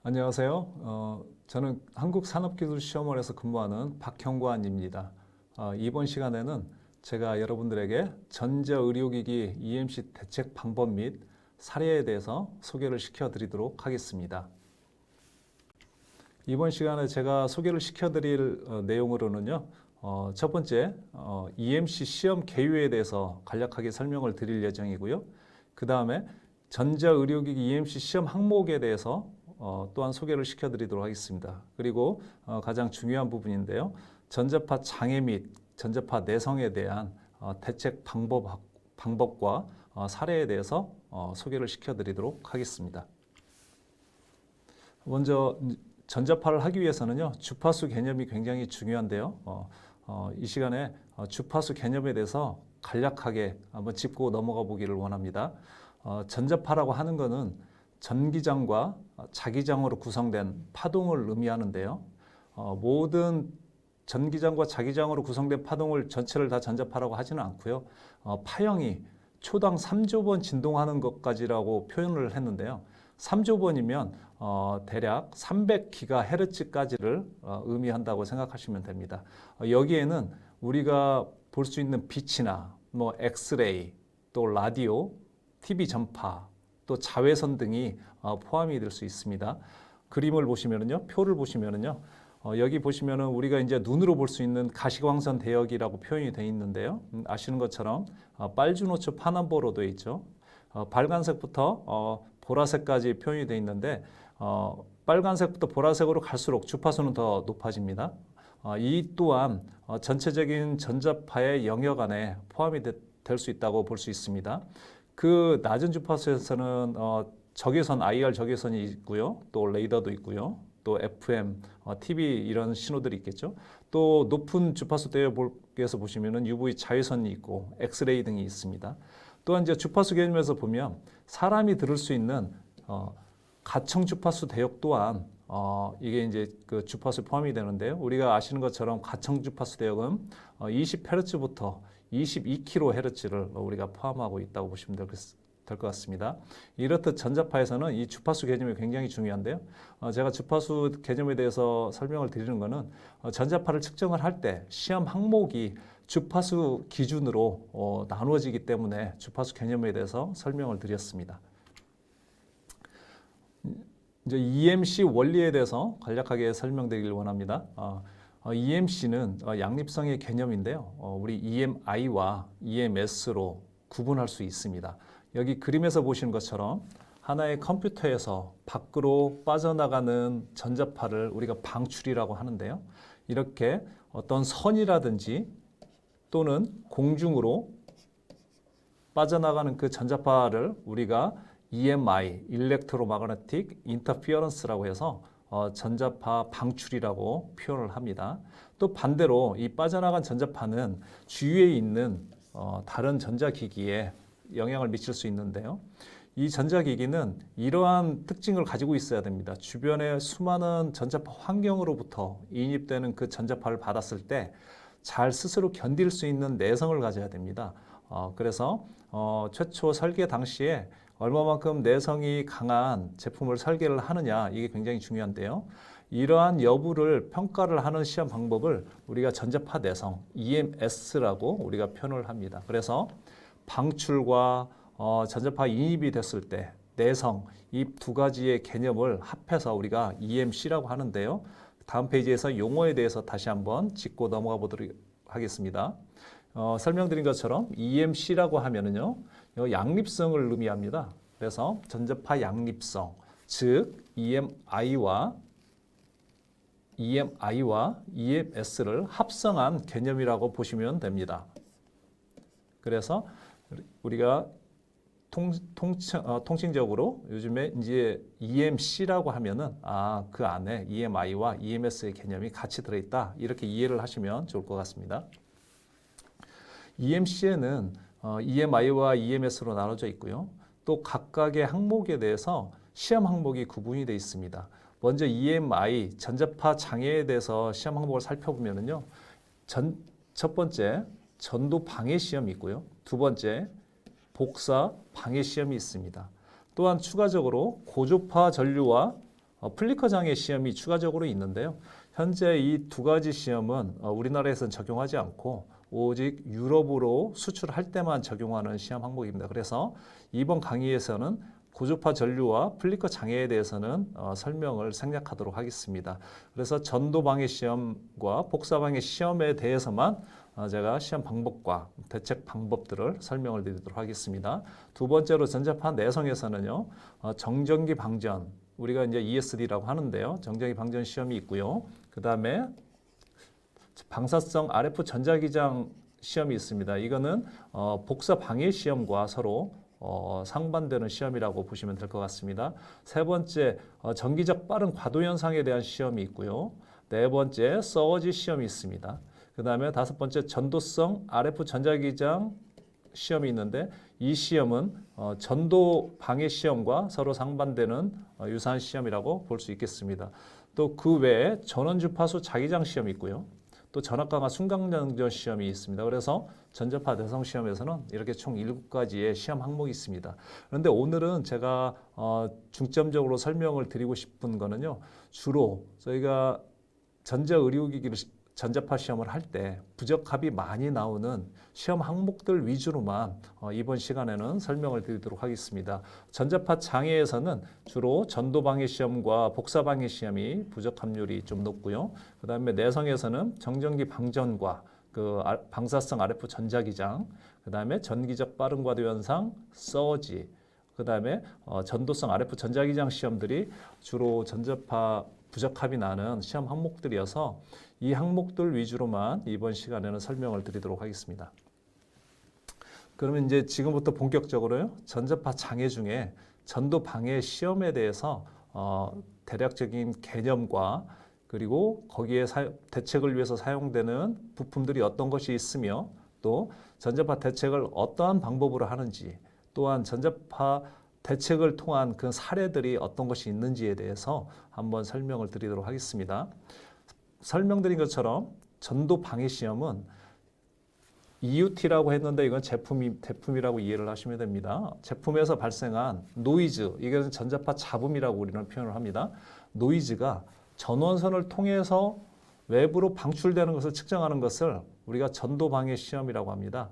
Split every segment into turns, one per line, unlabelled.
안녕하세요. 저는 한국산업기술시험원에서 근무하는 박형관입니다. 이번 시간에는 제가 여러분들에게 전자의료기기 EMC 대책 방법 및 사례에 대해서 소개를 시켜드리도록 하겠습니다. 이번 시간에 제가 소개를 시켜드릴 내용으로는요. 첫 번째, EMC 시험 개요에 대해서 간략하게 설명을 드릴 예정이고요. 그 다음에 전자의료기기 EMC 시험 항목에 대해서 또한 소개를 시켜드리도록 하겠습니다. 그리고 가장 중요한 부분인데요. 전자파 장애 및 전자파 내성에 대한 대책 방법과 사례에 대해서 소개를 시켜드리도록 하겠습니다. 먼저 전자파를 하기 위해서는요. 주파수 개념이 굉장히 중요한데요. 이 시간에 주파수 개념에 대해서 간략하게 한번 짚고 넘어가 보기를 원합니다. 전자파라고 하는 것은 전기장과 자기장으로 구성된 파동을 의미하는데요. 모든 전기장과 자기장으로 구성된 파동을 전체를 다 전자파라고 하지는 않고요. 파형이 초당 3조번 진동하는 것까지라고 표현을 했는데요. 3조번이면 대략 300GHz까지를 의미한다고 생각하시면 됩니다. 여기에는 우리가 볼 수 있는 빛이나 뭐 엑스레이, 또 라디오, TV 전파, 또 자외선 등이 포함이 될 수 있습니다. 그림을 보시면은요, 표를 보시면은요, 여기 보시면은 우리가 이제 눈으로 볼 수 있는 가시광선 대역이라고 표현이 되어 있는데요. 아시는 것처럼 빨주노초 파남보로 되어 있죠. 빨간색부터 보라색까지 표현이 되어 있는데 빨간색부터 보라색으로 갈수록 주파수는 더 높아집니다. 이 또한 전체적인 전자파의 영역 안에 포함이 될 수 있다고 볼 수 있습니다. 그 낮은 주파수에서는 적외선, IR 적외선이 있고요. 또 레이더도 있고요. 또 FM, TV 이런 신호들이 있겠죠. 또 높은 주파수 대역에서 보시면은 UV 자외선이 있고 엑스레이 등이 있습니다. 또한 이제 주파수 개념에서 보면 사람이 들을 수 있는 가청 주파수 대역 또한 이게 이제 그 주파수 포함이 되는데요. 우리가 아시는 것처럼 가청 주파수 대역은 20Hz부터 22kHz를 우리가 포함하고 있다고 보시면 될 것 같습니다. 이렇듯 전자파에서는 이 주파수 개념이 굉장히 중요한데요. 제가 주파수 개념에 대해서 설명을 드리는 것은 전자파를 측정을 할 때 시험 항목이 주파수 기준으로 나누어지기 때문에 주파수 개념에 대해서 설명을 드렸습니다. 이제 EMC 원리에 대해서 간략하게 설명드리길 원합니다. EMC는 양립성의 개념인데요. 우리 EMI와 EMS로 구분할 수 있습니다. 여기 그림에서 보시는 것처럼 하나의 컴퓨터에서 밖으로 빠져나가는 전자파를 우리가 방출이라고 하는데요. 이렇게 어떤 선이라든지 또는 공중으로 빠져나가는 그 전자파를 우리가 EMI, Electromagnetic Interference라고 해서 전자파 방출이라고 표현을 합니다. 또 반대로 이 빠져나간 전자파는 주위에 있는 다른 전자기기에 영향을 미칠 수 있는데요. 이 전자기기는 이러한 특징을 가지고 있어야 됩니다. 주변의 수많은 전자파 환경으로부터 인입되는 그 전자파를 받았을 때 잘 스스로 견딜 수 있는 내성을 가져야 됩니다. 그래서 최초 설계 당시에 얼마만큼 내성이 강한 제품을 설계를 하느냐, 이게 굉장히 중요한데요. 이러한 여부를 평가를 하는 시험 방법을 우리가 전자파 내성, EMS라고 우리가 표현을 합니다. 그래서 방출과 전자파 인입이 됐을 때 내성, 이 두 가지의 개념을 합해서 우리가 EMC라고 하는데요. 다음 페이지에서 용어에 대해서 다시 한번 짚고 넘어가 보도록 하겠습니다. 설명드린 것처럼 EMC라고 하면은요, 양립성을 의미합니다. 그래서 전자파 양립성, 즉 EMI와 EMS를 합성한 개념이라고 보시면 됩니다. 그래서 우리가 통칭적으로 요즘에 이제 EMC라고 하면은 그 안에 EMI와 EMS의 개념이 같이 들어있다, 이렇게 이해를 하시면 좋을 것 같습니다. EMC에는 EMI와 EMS로 나눠져 있고요. 또 각각의 항목에 대해서 시험 항목이 구분이 되어 있습니다. 먼저 EMI, 전자파 장애에 대해서 시험 항목을 살펴보면은요. 첫 번째, 전도 방해 시험이 있고요. 두 번째, 복사 방해 시험이 있습니다. 또한 추가적으로 고조파 전류와 플리커 장애 시험이 추가적으로 있는데요. 현재 이 두 가지 시험은 우리나라에서는 적용하지 않고 오직 유럽으로 수출할 때만 적용하는 시험 항목입니다. 그래서 이번 강의에서는 고주파 전류와 플리커 장애에 대해서는 설명을 생략하도록 하겠습니다. 그래서 전도 방해 시험과 복사 방해 시험에 대해서만 제가 시험 방법과 대책 방법들을 설명을 드리도록 하겠습니다. 두 번째로 전자파 내성에서는요, 정전기 방전, 우리가 이제 ESD라고 하는데요. 정전기 방전 시험이 있고요. 그 다음에 방사성 RF 전자기장 시험이 있습니다. 이거는 복사 방해 시험과 서로 상반되는 시험이라고 보시면 될 것 같습니다. 세 번째, 전기적 빠른 과도 현상에 대한 시험이 있고요. 네 번째, 서지 시험이 있습니다. 그 다음에 다섯 번째, 전도성 RF 전자기장 시험이 있는데 이 시험은 전도 방해 시험과 서로 상반되는 유사한 시험이라고 볼 수 있겠습니다. 또 그 외에 전원 주파수 자기장 시험이 있고요. 또 전압 강화 순간연결 시험이 있습니다. 그래서 전자파 내성 시험에서는 이렇게 총 7가지의 시험 항목이 있습니다. 그런데 오늘은 제가 중점적으로 설명을 드리고 싶은 거는요. 주로 저희가 전자의료기기를 전자파 시험을 할 때 부적합이 많이 나오는 시험 항목들 위주로만 이번 시간에는 설명을 드리도록 하겠습니다. 전자파 장애에서는 주로 전도 방해 시험과 복사 방해 시험이 부적합률이 좀 높고요. 그 다음에 내성에서는 정전기 방전과 방사성 RF 전자기장, 그 다음에 전기적 빠른 과도 현상, 서지, 그 다음에 전도성 RF 전자기장 시험들이 주로 전자파 부적합이 나는 시험 항목들이어서 이 항목들 위주로만 이번 시간에는 설명을 드리도록 하겠습니다. 그러면 이제 지금부터 본격적으로요. 전자파 장애 중에 전도 방해 시험에 대해서 대략적인 개념과 그리고 거기에 대책을 위해서 사용되는 부품들이 어떤 것이 있으며 또 전자파 대책을 어떠한 방법으로 하는지 또한 전자파 대책을 통한 그 사례들이 어떤 것이 있는지에 대해서 한번 설명을 드리도록 하겠습니다. 설명드린 것처럼 전도 방해 시험은 EUT라고 했는데 이건 제품이라고 이해를 하시면 됩니다. 제품에서 발생한 노이즈, 이것은 전자파 잡음이라고 우리는 표현을 합니다. 노이즈가 전원선을 통해서 외부로 방출되는 것을 측정하는 것을 우리가 전도 방해 시험이라고 합니다.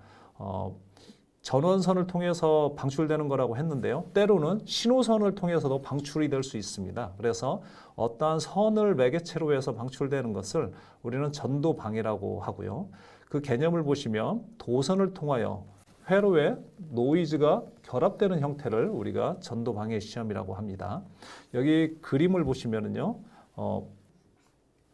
전원선을 통해서 방출되는 거라고 했는데요. 때로는 신호선을 통해서도 방출이 될 수 있습니다. 그래서 어떠한 선을 매개체로 해서 방출되는 것을 우리는 전도 방해라고 하고요. 그 개념을 보시면 도선을 통하여 회로에 노이즈가 결합되는 형태를 우리가 전도 방해 시험이라고 합니다. 여기 그림을 보시면은요.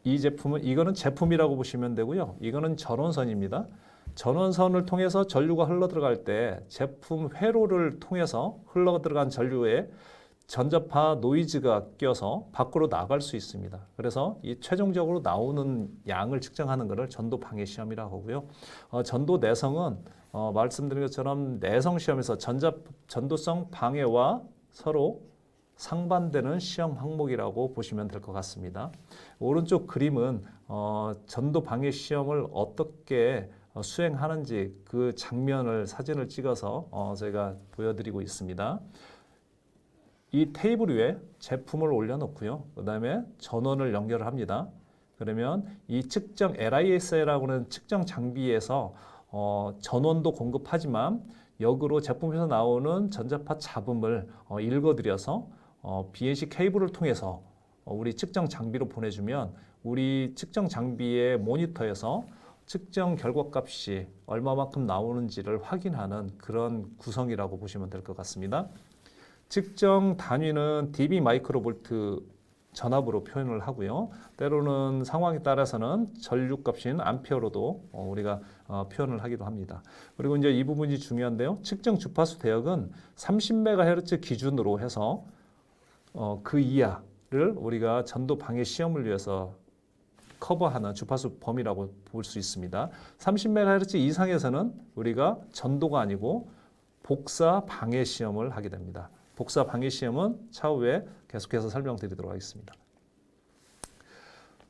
이 제품은 이거는 제품이라고 보시면 되고요. 이거는 전원선입니다. 전원선을 통해서 전류가 흘러 들어갈 때 제품 회로를 통해서 흘러 들어간 전류에 전자파 노이즈가 껴서 밖으로 나갈 수 있습니다. 그래서 이 최종적으로 나오는 양을 측정하는 것을 전도 방해 시험이라고 하고요. 전도 내성은 말씀드린 것처럼 내성 시험에서 전도성 방해와 서로 상반되는 시험 항목이라고 보시면 될 것 같습니다. 오른쪽 그림은 전도 방해 시험을 어떻게 수행하는지 그 장면을 사진을 찍어서 저희가 보여드리고 있습니다. 이 테이블 위에 제품을 올려놓고요. 그 다음에 전원을 연결을 합니다. 그러면 이 측정 LIS라고 하는 측정 장비에서 전원도 공급하지만 역으로 제품에서 나오는 전자파 잡음을 읽어드려서 BNC 케이블을 통해서 우리 측정 장비로 보내주면 우리 측정 장비의 모니터에서 측정 결과값이 얼마만큼 나오는지를 확인하는 그런 구성이라고 보시면 될 것 같습니다. 측정 단위는 dB 마이크로볼트 전압으로 표현을 하고요. 때로는 상황에 따라서는 전류값인 암페어로도 우리가 표현을 하기도 합니다. 그리고 이제 이 부분이 중요한데요. 측정 주파수 대역은 30MHz 기준으로 해서 그 이하를 우리가 전도 방해 시험을 위해서 커버하는 주파수 범위라고 볼 수 있습니다. 30MHz 이상에서는 우리가 전도가 아니고 복사 방해 시험을 하게 됩니다. 복사 방해 시험은 차후에 계속해서 설명드리도록 하겠습니다.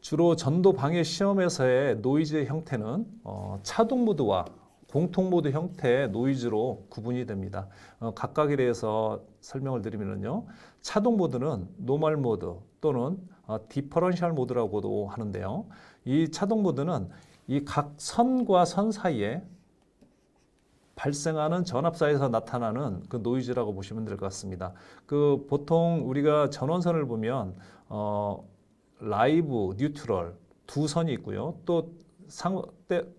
주로 전도 방해 시험에서의 노이즈의 형태는 차동 모드와 공통 모드 형태의 노이즈로 구분이 됩니다. 각각에 대해서 설명을 드리면요. 차동 모드는 노멀 모드 또는 디퍼런셜 모드라고도 하는데요. 이 차동 모드는 이 각 선과 선 사이에 발생하는 전압사에서 나타나는 그 노이즈라고 보시면 될 것 같습니다. 그 보통 우리가 전원선을 보면 라이브, 뉴트럴 두 선이 있고요. 또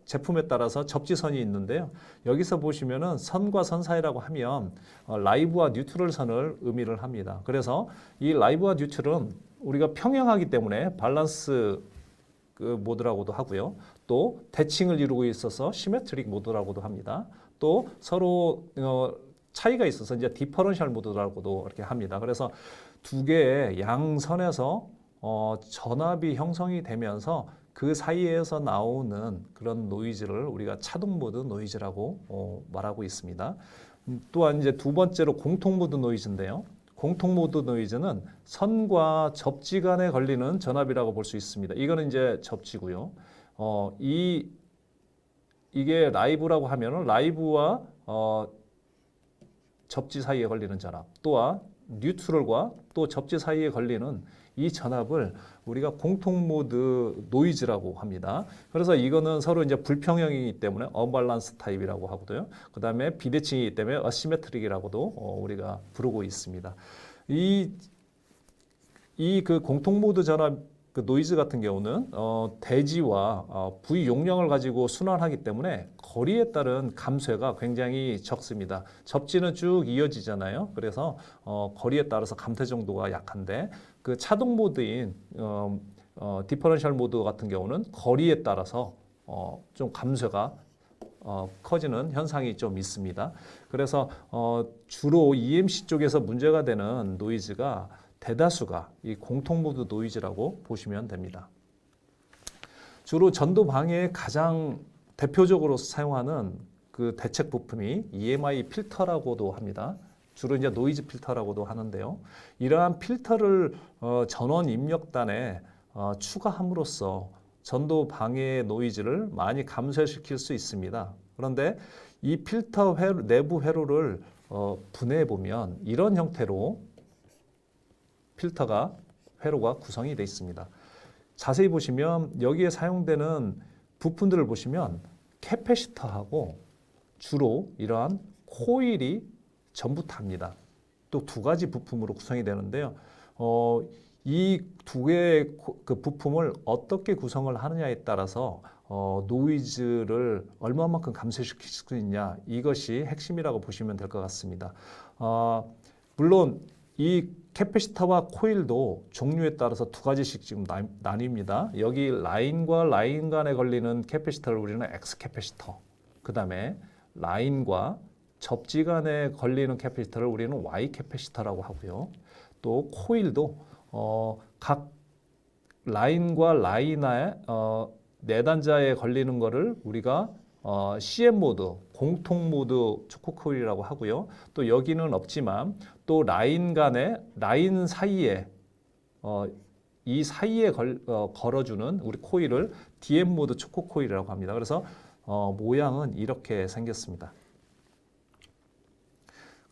제품에 따라서 접지선이 있는데요. 여기서 보시면은 선과 선 사이라고 하면 라이브와 뉴트럴 선을 의미를 합니다. 그래서 이 라이브와 뉴트럴은 우리가 평행하기 때문에 밸런스 그 모드라고도 하고요. 또 대칭을 이루고 있어서 시메트릭 모드라고도 합니다. 또 서로 차이가 있어서 이제 디퍼런셜 모드라고도 이렇게 합니다. 그래서 두 개의 양선에서 전압이 형성이 되면서 그 사이에서 나오는 그런 노이즈를 우리가 차동 모드 노이즈라고 말하고 있습니다. 또한 이제 두 번째로 공통 모드 노이즈인데요. 공통 모드 노이즈는 선과 접지 간에 걸리는 전압이라고 볼 수 있습니다. 이거는 이제 접지고요. 이게 라이브라고 하면은 라이브와 접지 사이에 걸리는 전압, 또한 뉴트럴과 또 접지 사이에 걸리는 이 전압을 우리가 공통 모드 노이즈라고 합니다. 그래서 이거는 서로 이제 불평형이기 때문에 언밸런스 타입이라고 하고요. 그 다음에 비대칭이기 때문에 어시메트릭이라고도 우리가 부르고 있습니다. 이 그 공통 모드 전압 그 노이즈 같은 경우는 대지와 V 용량을 가지고 순환하기 때문에 거리에 따른 감쇄가 굉장히 적습니다. 접지는 쭉 이어지잖아요. 그래서 거리에 따라서 감퇴 정도가 약한데 그 차동 모드인 디퍼런셜 모드 같은 경우는 거리에 따라서 좀 감쇄가 커지는 현상이 좀 있습니다. 그래서 주로 EMC 쪽에서 문제가 되는 노이즈가 대다수가 이 공통 모드 노이즈라고 보시면 됩니다. 주로 전도 방해에 가장 대표적으로 사용하는 그 대책 부품이 EMI 필터라고도 합니다. 주로 이제 노이즈 필터라고도 하는데요. 이러한 필터를 전원 입력단에 추가함으로써 전도 방해의 노이즈를 많이 감소시킬 수 있습니다. 그런데 이 필터 내부 회로를 분해해 보면 이런 형태로 필터가 회로가 구성이 되어 있습니다. 자세히 보시면 여기에 사용되는 부품들을 보시면 캐패시터하고 주로 이러한 코일이 전부 답니다. 또 두 가지 부품으로 구성이 되는데요. 이 두 개의 그 부품을 어떻게 구성을 하느냐에 따라서 노이즈를 얼마만큼 감소시킬 수 있냐, 이것이 핵심이라고 보시면 될 것 같습니다. 물론 이 캐패시터와 코일도 종류에 따라서 두 가지씩 지금 나뉩니다. 여기 라인과 라인 간에 걸리는 캐패시터를 우리는 X 캐패시터, 그 다음에 라인과 접지 간에 걸리는 캐패시터를 우리는 Y 캐패시터라고 하고요. 또 코일도 각 라인과 라인의 내단자에 걸리는 거를 우리가 CM 모드, 공통 모드 초코 코일이라고 하고요. 또 여기는 없지만 또 라인 사이에 이 사이에 걸어주는 우리 코일을 DM 모드 초코 코일이라고 합니다. 그래서 모양은 이렇게 생겼습니다.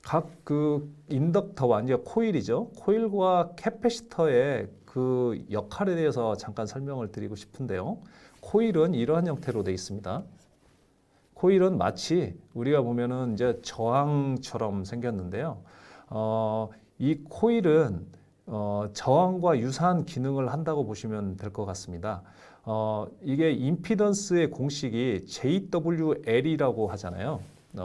각 그 인덕터와 이제 코일이죠. 코일과 캐패시터의 그 역할에 대해서 잠깐 설명을 드리고 싶은데요. 코일은 이러한 형태로 되어 있습니다. 코일은 마치 우리가 보면은 이제 저항처럼 생겼는데요. 이 코일은 저항과 유사한 기능을 한다고 보시면 될 것 같습니다. 이게 임피던스의 공식이 JWL이라고 하잖아요.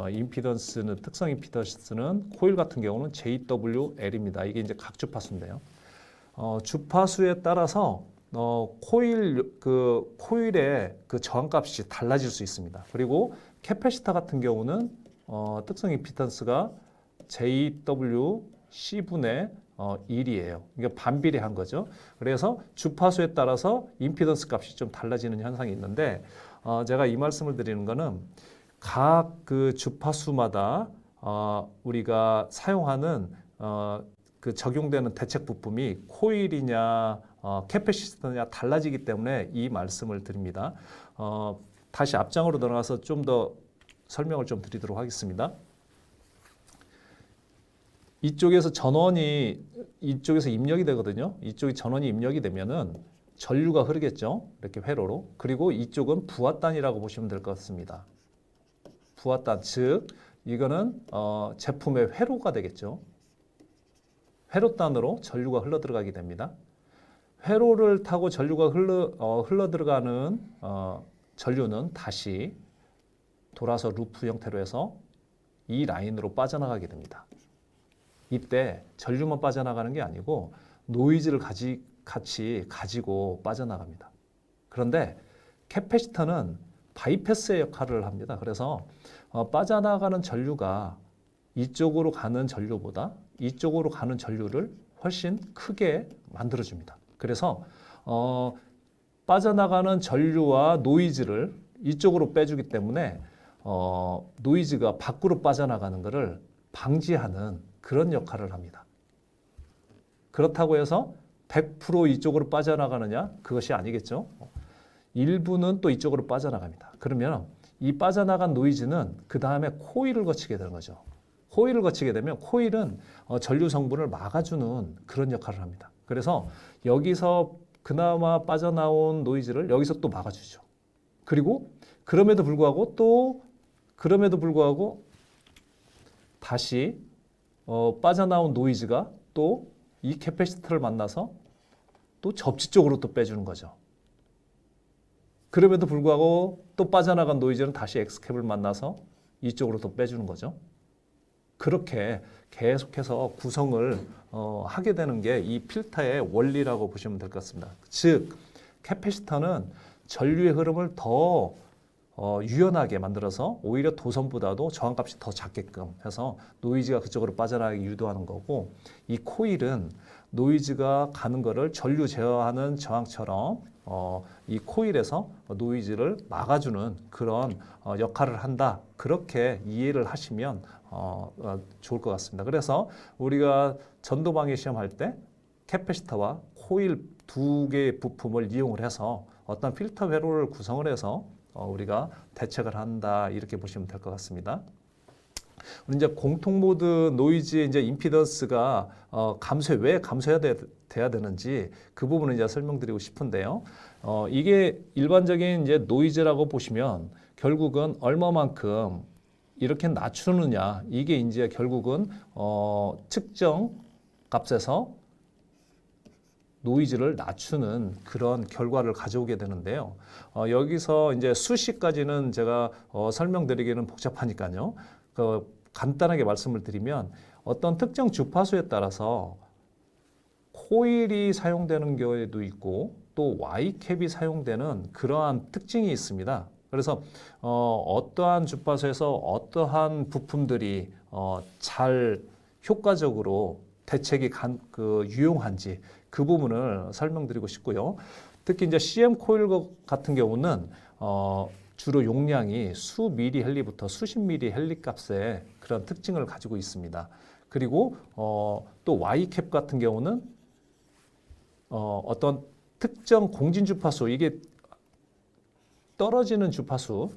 임피던스는 특성 임피던스는 코일 같은 경우는 JWL입니다. 이게 이제 각 주파수인데요. 주파수에 따라서 코일의 그 저항값이 달라질 수 있습니다. 그리고 캐패시터 같은 경우는 특성 임피던스가 JWC분의 1이에요. 이게 반비례한 거죠. 그래서 주파수에 따라서 임피던스 값이 좀 달라지는 현상이 있는데 제가 이 말씀을 드리는 거는 각 그 주파수마다 우리가 사용하는 그 적용되는 대책 부품이 코일이냐 캐패시터냐 달라지기 때문에 이 말씀을 드립니다. 다시 앞장으로 들어가서 좀 더 설명을 좀 드리도록 하겠습니다. 이쪽에서 전원이 이쪽에서 입력이 되거든요. 이쪽이 전원이 입력이 되면은 전류가 흐르겠죠. 이렇게 회로로. 그리고 이쪽은 부하단이라고 보시면 될 것 같습니다. 부하단, 즉 이거는 제품의 회로가 되겠죠. 회로단으로 전류가 흘러 들어가게 됩니다. 회로를 타고 전류가 흘러 들어가는 전류는 다시 돌아서 루프 형태로 해서 이 라인으로 빠져나가게 됩니다. 이때 전류만 빠져나가는 게 아니고 노이즈를 같이 가지고 빠져나갑니다. 그런데 캐패시터는 바이패스의 역할을 합니다. 그래서 빠져나가는 전류가 이쪽으로 가는 전류보다 이쪽으로 가는 전류를 훨씬 크게 만들어줍니다. 그래서 빠져나가는 전류와 노이즈를 이쪽으로 빼주기 때문에 노이즈가 밖으로 빠져나가는 것을 방지하는 그런 역할을 합니다. 그렇다고 해서 100% 이쪽으로 빠져나가느냐? 그것이 아니겠죠. 일부는 또 이쪽으로 빠져나갑니다. 그러면 이 빠져나간 노이즈는 그 다음에 코일을 거치게 되는 거죠. 코일을 거치게 되면 코일은 전류 성분을 막아주는 그런 역할을 합니다. 그래서 여기서 그나마 빠져나온 노이즈를 여기서 또 막아주죠. 그리고 그럼에도 불구하고 다시 빠져나온 노이즈가 또 이 캐패시터를 만나서 또 접지 쪽으로 또 빼주는 거죠. 그럼에도 불구하고 또 빠져나간 노이즈는 다시 X캡을 만나서 이쪽으로 또 빼주는 거죠. 그렇게 계속해서 구성을 하게 되는 게 이 필터의 원리라고 보시면 될 것 같습니다. 즉, 캐패시터는 전류의 흐름을 더 유연하게 만들어서 오히려 도선보다도 저항값이 더 작게끔 해서 노이즈가 그쪽으로 빠져나가게 유도하는 거고, 이 코일은 노이즈가 가는 거를 전류 제어하는 저항처럼 이 코일에서 노이즈를 막아주는 그런 역할을 한다. 그렇게 이해를 하시면 좋을 것 같습니다. 그래서 우리가 전도방해 시험할 때 캐패시터와 코일 두 개의 부품을 이용을 해서 어떤 필터 회로를 구성을 해서 우리가 대책을 한다, 이렇게 보시면 될 것 같습니다. 우리 이제 공통 모드 노이즈의 이제 임피던스가 왜 감소해야 되는지 그 부분을 이제 설명드리고 싶은데요. 이게 일반적인 이제 노이즈라고 보시면 결국은 얼마만큼 이렇게 낮추느냐, 이게 이제 결국은 측정 값에서 노이즈를 낮추는 그런 결과를 가져오게 되는데요. 여기서 이제 수식까지는 제가 설명드리기는 복잡하니까요. 간단하게 말씀을 드리면 어떤 특정 주파수에 따라서 코일이 사용되는 경우에도 있고 또 Y캡이 사용되는 그러한 특징이 있습니다. 그래서 어떠한 주파수에서 어떠한 부품들이 잘 효과적으로 대책이 유용한지 그 부분을 설명드리고 싶고요. 특히 이제 CM 코일 같은 경우는 주로 용량이 수 미리 헬리부터 수십 미리 헬리 값의 그런 특징을 가지고 있습니다. 그리고 또 Y캡 같은 경우는 어떤 특정 공진 주파수, 이게 떨어지는 주파수를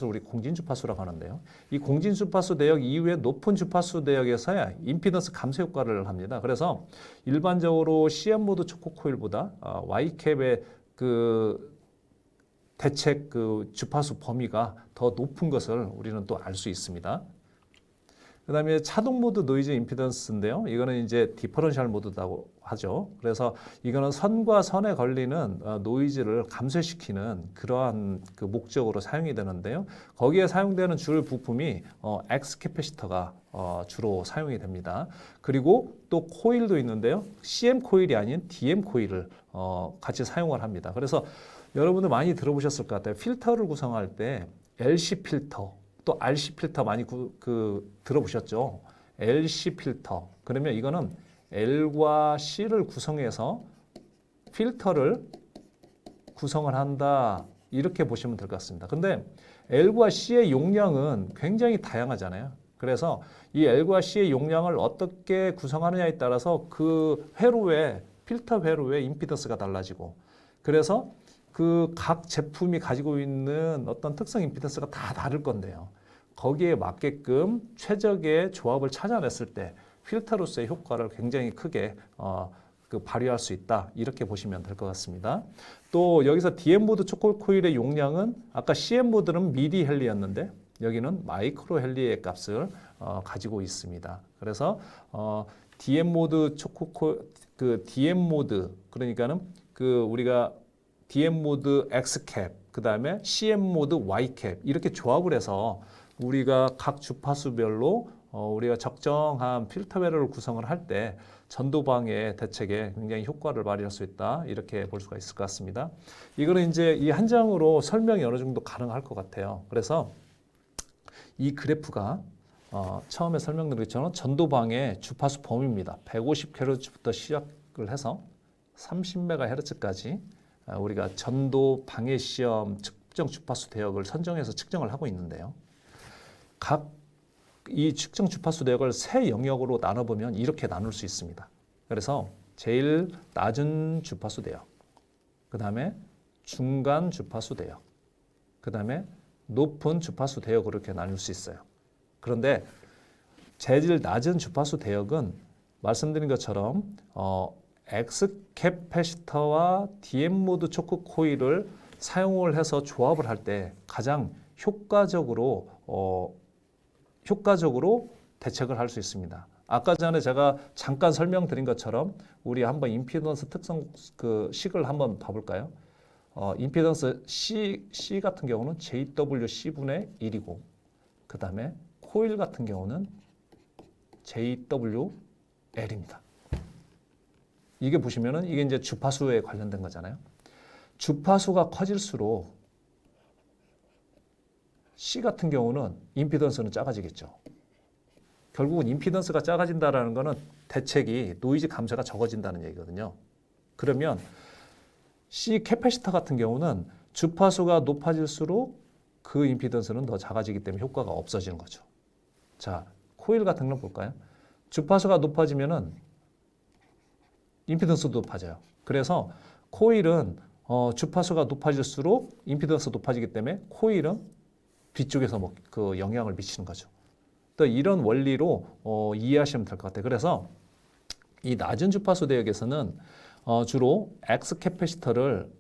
우리 공진 주파수라고 하는데요. 이 공진 주파수 대역 이후에 높은 주파수 대역에서의 임피던스 감소 효과를 합니다. 그래서 일반적으로 CM 모드 초코 코일보다 Y캡의 대책 주파수 범위가 더 높은 것을 우리는 또 알 수 있습니다. 그 다음에 차동 모드 노이즈 임피던스인데요. 이거는 이제 디퍼런셜 모드라고 하죠. 그래서 이거는 선과 선에 걸리는 노이즈를 감소시키는 그러한 목적으로 사용이 되는데요. 거기에 사용되는 줄 부품이 X 캐패시터가 주로 사용이 됩니다. 그리고 또 코일도 있는데요. CM 코일이 아닌 DM 코일을 같이 사용을 합니다. 그래서 여러분들 많이 들어보셨을 것 같아요. 필터를 구성할 때 LC 필터, 또 RC 필터 많이 들어보셨죠? LC 필터. 그러면 이거는 L과 C를 구성해서 필터를 구성을 한다, 이렇게 보시면 될 것 같습니다. 근데 L과 C의 용량은 굉장히 다양하잖아요. 그래서 이 L과 C의 용량을 어떻게 구성하느냐에 따라서 그 필터 회로의 임피던스가 달라지고, 그래서 그 각 제품이 가지고 있는 어떤 특성 임피던스가 다 다를 건데요. 거기에 맞게끔 최적의 조합을 찾아냈을 때 필터로서의 효과를 굉장히 크게 발휘할 수 있다. 이렇게 보시면 될 것 같습니다. 또 여기서 DM 모드 초콜 코일의 용량은 아까 CM 모드는 미리 헨리였는데 여기는 마이크로 헨리의 값을 가지고 있습니다. 그래서 DM 모드 DM 모드 그러니까는 우리가 DM 모드 X캡 그다음에 CM 모드 Y캡 이렇게 조합을 해서 우리가 각 주파수별로 우리가 적정한 필터 배럴을 구성을 할 때 전도 방해 대책에 굉장히 효과를 발휘할 수 있다. 이렇게 볼 수가 있을 것 같습니다. 이거는 이제 이 한 장으로 설명이 어느 정도 가능할 것 같아요. 그래서 이 그래프가 처음에 설명드린 것처럼 전도 방해 주파수 범위입니다. 150kHz부터 시작을 해서 30MHz까지 우리가 전도 방해 시험 측정 주파수 대역을 선정해서 측정을 하고 있는데요. 각 이 측정 주파수 대역을 세 영역으로 나눠보면 이렇게 나눌 수 있습니다. 그래서 제일 낮은 주파수 대역, 그 다음에 중간 주파수 대역, 그 다음에 높은 주파수 대역으로 이렇게 나눌 수 있어요. 그런데 제일 낮은 주파수 대역은 말씀드린 것처럼 X 캐패시터와 DM 모드 초크 코일을 사용을 해서 조합을 할 때 가장 효과적으로 대책을 할 수 있습니다. 아까 전에 제가 잠깐 설명드린 것처럼 우리 한번 임피던스 특성 식을 한번 봐볼까요? 임피던스 C 같은 경우는 JWC분의 1이고 그 다음에 코일 같은 경우는 JWL입니다. 이게 보시면은 이게 이제 주파수에 관련된 거잖아요. 주파수가 커질수록 C 같은 경우는 임피던스는 작아지겠죠. 결국은 임피던스가 작아진다라는 거는 대책이 노이즈 감소가 적어진다는 얘기거든요. 그러면 C 캐패시터 같은 경우는 주파수가 높아질수록 그 임피던스는 더 작아지기 때문에 효과가 없어지는 거죠. 자, 코일 같은 건 볼까요? 주파수가 높아지면은 임피던스도 높아져요. 그래서 코일은 주파수가 높아질수록 임피던스 높아지기 때문에 코일은 뒤쪽에서 그 영향을 미치는 거죠. 또 이런 원리로 이해하시면 될 것 같아요. 그래서 이 낮은 주파수 대역에서는 주로 X 캐패시터는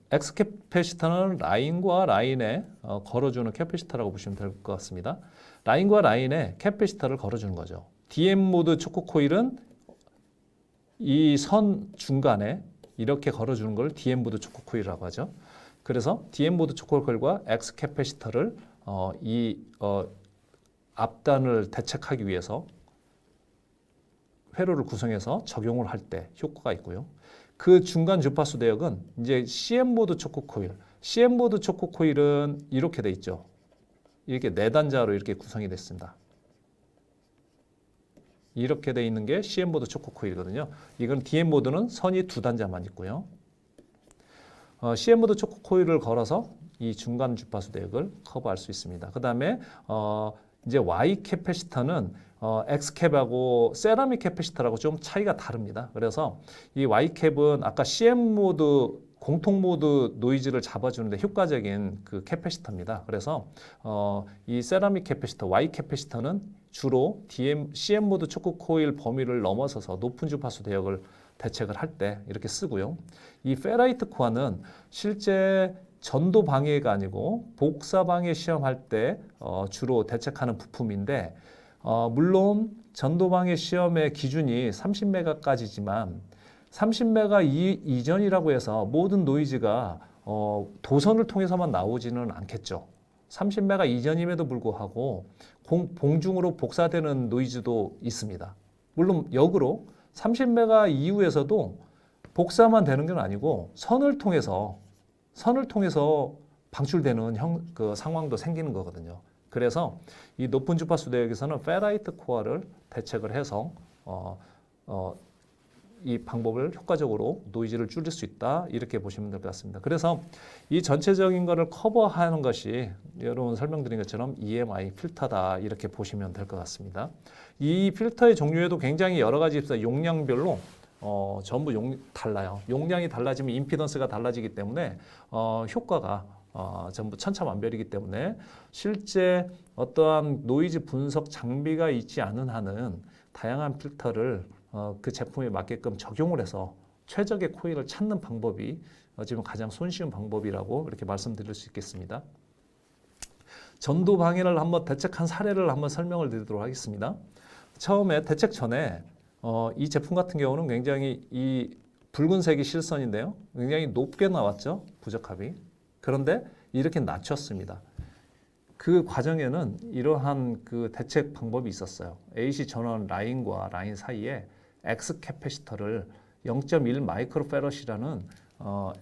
라인과 라인에 걸어주는 캐패시터라고 보시면 될 것 같습니다. 라인과 라인에 캐패시터를 걸어주는 거죠. DM 모드 초크 코일은 이 선 중간에 이렇게 걸어주는 걸 DM 모드 초크 코일이라고 하죠. 그래서 DM 모드 초크 코일과 X 캐패시터를 앞단을 대책하기 위해서 회로를 구성해서 적용을 할 때 효과가 있고요. 그 중간 주파수 대역은 이제 CM 모드 초크 코일. CM 모드 초크 코일은 이렇게 돼 있죠. 이렇게 네 단자로 이렇게 구성이 됐습니다. 이렇게 돼 있는 게 CM 모드 초크 코일이거든요. 이건 DM 모드는 선이 두 단자만 있고요. CM 모드 초크 코일을 걸어서 이 중간 주파수 대역을 커버할 수 있습니다. 그 다음에 이제 Y 캐패시터는 X 캡하고 세라믹 캐패시터라고 좀 차이가 다릅니다. 그래서 이 Y 캡은 아까 CM 모드 공통 모드 노이즈를 잡아주는데 효과적인 그 캐패시터입니다. 그래서 이 세라믹 캐패시터 Y 캐패시터는 주로 CM 모드 초크 코일 범위를 넘어서서 높은 주파수 대역을 대책을 할 때 이렇게 쓰고요. 이 페라이트 코어는 실제 전도 방해가 아니고 복사 방해 시험할 때 주로 대책하는 부품인데 물론 전도 방해 시험의 기준이 30메가까지지만 30메가 이전이라고 해서 모든 노이즈가 도선을 통해서만 나오지는 않겠죠. 30메가 이전임에도 불구하고 봉중으로 복사되는 노이즈도 있습니다. 물론 역으로 30메가 이후에서도 복사만 되는 건 아니고 선을 통해서 방출되는 그 상황도 생기는 거거든요. 그래서 이 높은 주파수 대역에서는 페라이트 코어를 대책을 해서 이 방법을 효과적으로 노이즈를 줄일 수 있다 이렇게 보시면 될 것 같습니다. 그래서 이 전체적인 거를 커버하는 것이 여러분 설명드린 것처럼 EMI 필터다 이렇게 보시면 될 것 같습니다. 이 필터의 종류에도 굉장히 여러 가지 있어요. 용량별로 전부 달라요. 용량이 달라지면 임피던스가 달라지기 때문에 효과가 전부 천차만별이기 때문에 실제 어떠한 노이즈 분석 장비가 있지 않은 한은 다양한 필터를 그 제품에 맞게끔 적용을 해서 최적의 코일을 찾는 방법이 지금 가장 손쉬운 방법이라고 이렇게 말씀드릴 수 있겠습니다. 전도 방해를 한번 대책한 사례를 한번 설명을 드리도록 하겠습니다. 처음에 대책 전에 이 제품 같은 경우는 굉장히 이 붉은색이 실선인데요. 굉장히 높게 나왔죠. 부적합이. 그런데 이렇게 낮췄습니다. 그 과정에는 이러한 그 대책 방법이 있었어요. AC 전원 라인과 라인 사이에 X 캐패시터를 0.1 마이크로패럿이라는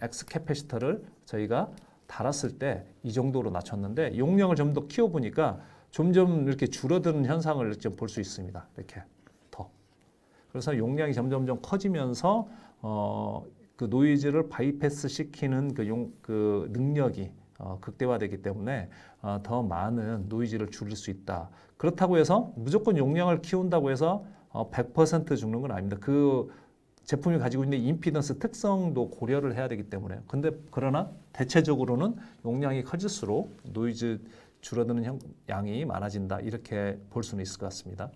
X 캐패시터를 저희가 달았을 때 이 정도로 낮췄는데 용량을 좀 더 키워보니까 점점 이렇게 줄어드는 현상을 좀 볼 수 있습니다. 이렇게 더. 그래서 용량이 점점 커지면서 그 노이즈를 바이패스 시키는 그 능력이 극대화되기 때문에 더 많은 노이즈를 줄일 수 있다. 그렇다고 해서 무조건 용량을 키운다고 해서 100% 죽는 건 아닙니다. 그 제품이 가지고 있는 임피던스 특성도 고려를 해야 되기 때문에. 그러나 대체적으로는 용량이 커질수록 노이즈 줄어드는 양이 많아진다. 이렇게 볼 수는 있을 것 같습니다.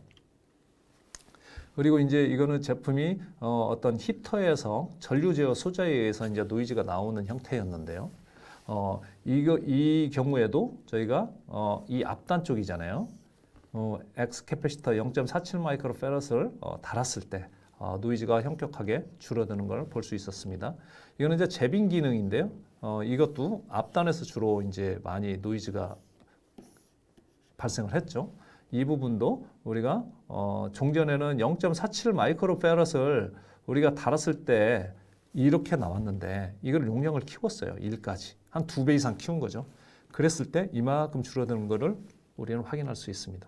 그리고 이제 이거는 제품이 어떤 히터에서 전류 제어 소자에 의해서 이제 노이즈가 나오는 형태였는데요. 이 경우에도 저희가 이 앞단 쪽이잖아요. X 캐패시터 0.47 마이크로패럿을 달았을 때 노이즈가 현격하게 줄어드는 걸 볼 수 있었습니다. 이거는 이제 재빈 기능인데요. 이것도 앞단에서 주로 이제 많이 노이즈가 발생을 했죠. 이 부분도 우리가 종전에는 0.47 마이크로패럿을 우리가 달았을 때 이렇게 나왔는데 이걸 용량을 키웠어요. 1까지. 한 2배 이상 키운 거죠. 그랬을 때 이만큼 줄어드는 거를 우리는 확인할 수 있습니다.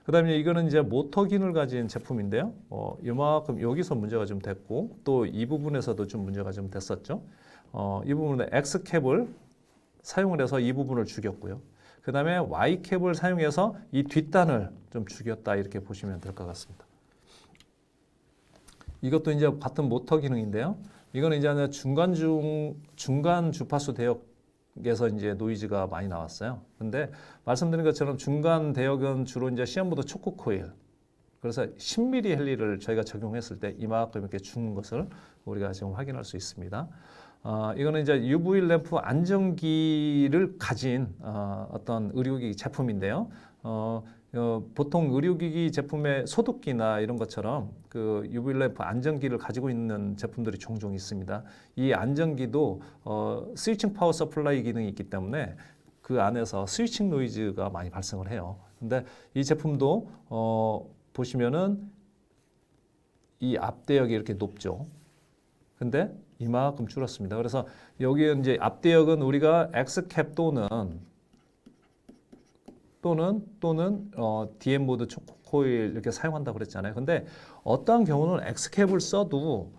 그 다음에 이거는 이제 모터 기능을 가진 제품인데요. 이만큼 여기서 문제가 좀 됐고 또 이 부분에서도 좀 문제가 좀 됐었죠. 이 부분은 X캡을 사용을 해서 이 부분을 죽였고요. 그 다음에 Y캡을 사용해서 이 뒷단을 좀 죽였다 이렇게 보시면 될 것 같습니다. 이것도 이제 같은 모터 기능인데요. 이거는 이제 중간 주파수 대역에서 이제 노이즈가 많이 나왔어요. 근데 말씀드린 것처럼 중간 대역은 주로 이제 시험보드 초크 코일. 그래서 10mm 헬리를 저희가 적용했을 때 이만큼 이렇게 죽는 것을 우리가 지금 확인할 수 있습니다. 이거는 이제 UV 램프 안정기를 가진 어떤 의료기기 제품인데요. 보통 의료기기 제품의 소독기나 이런 것처럼 그 UV 램프 안정기를 가지고 있는 제품들이 종종 있습니다. 이 안정기도 스위칭 파워 서플라이 기능이 있기 때문에 그 안에서 스위칭 노이즈가 많이 발생을 해요. 근데 이 제품도 보시면은 이 앞대역이 이렇게 높죠. 근데 이만큼 줄었습니다. 그래서 여기에 이제 앞대역은 우리가 X캡 또는 DM 모드 초크 코일 이렇게 사용한다고 그랬잖아요. 근데 어떠한 경우는 X캡을 써도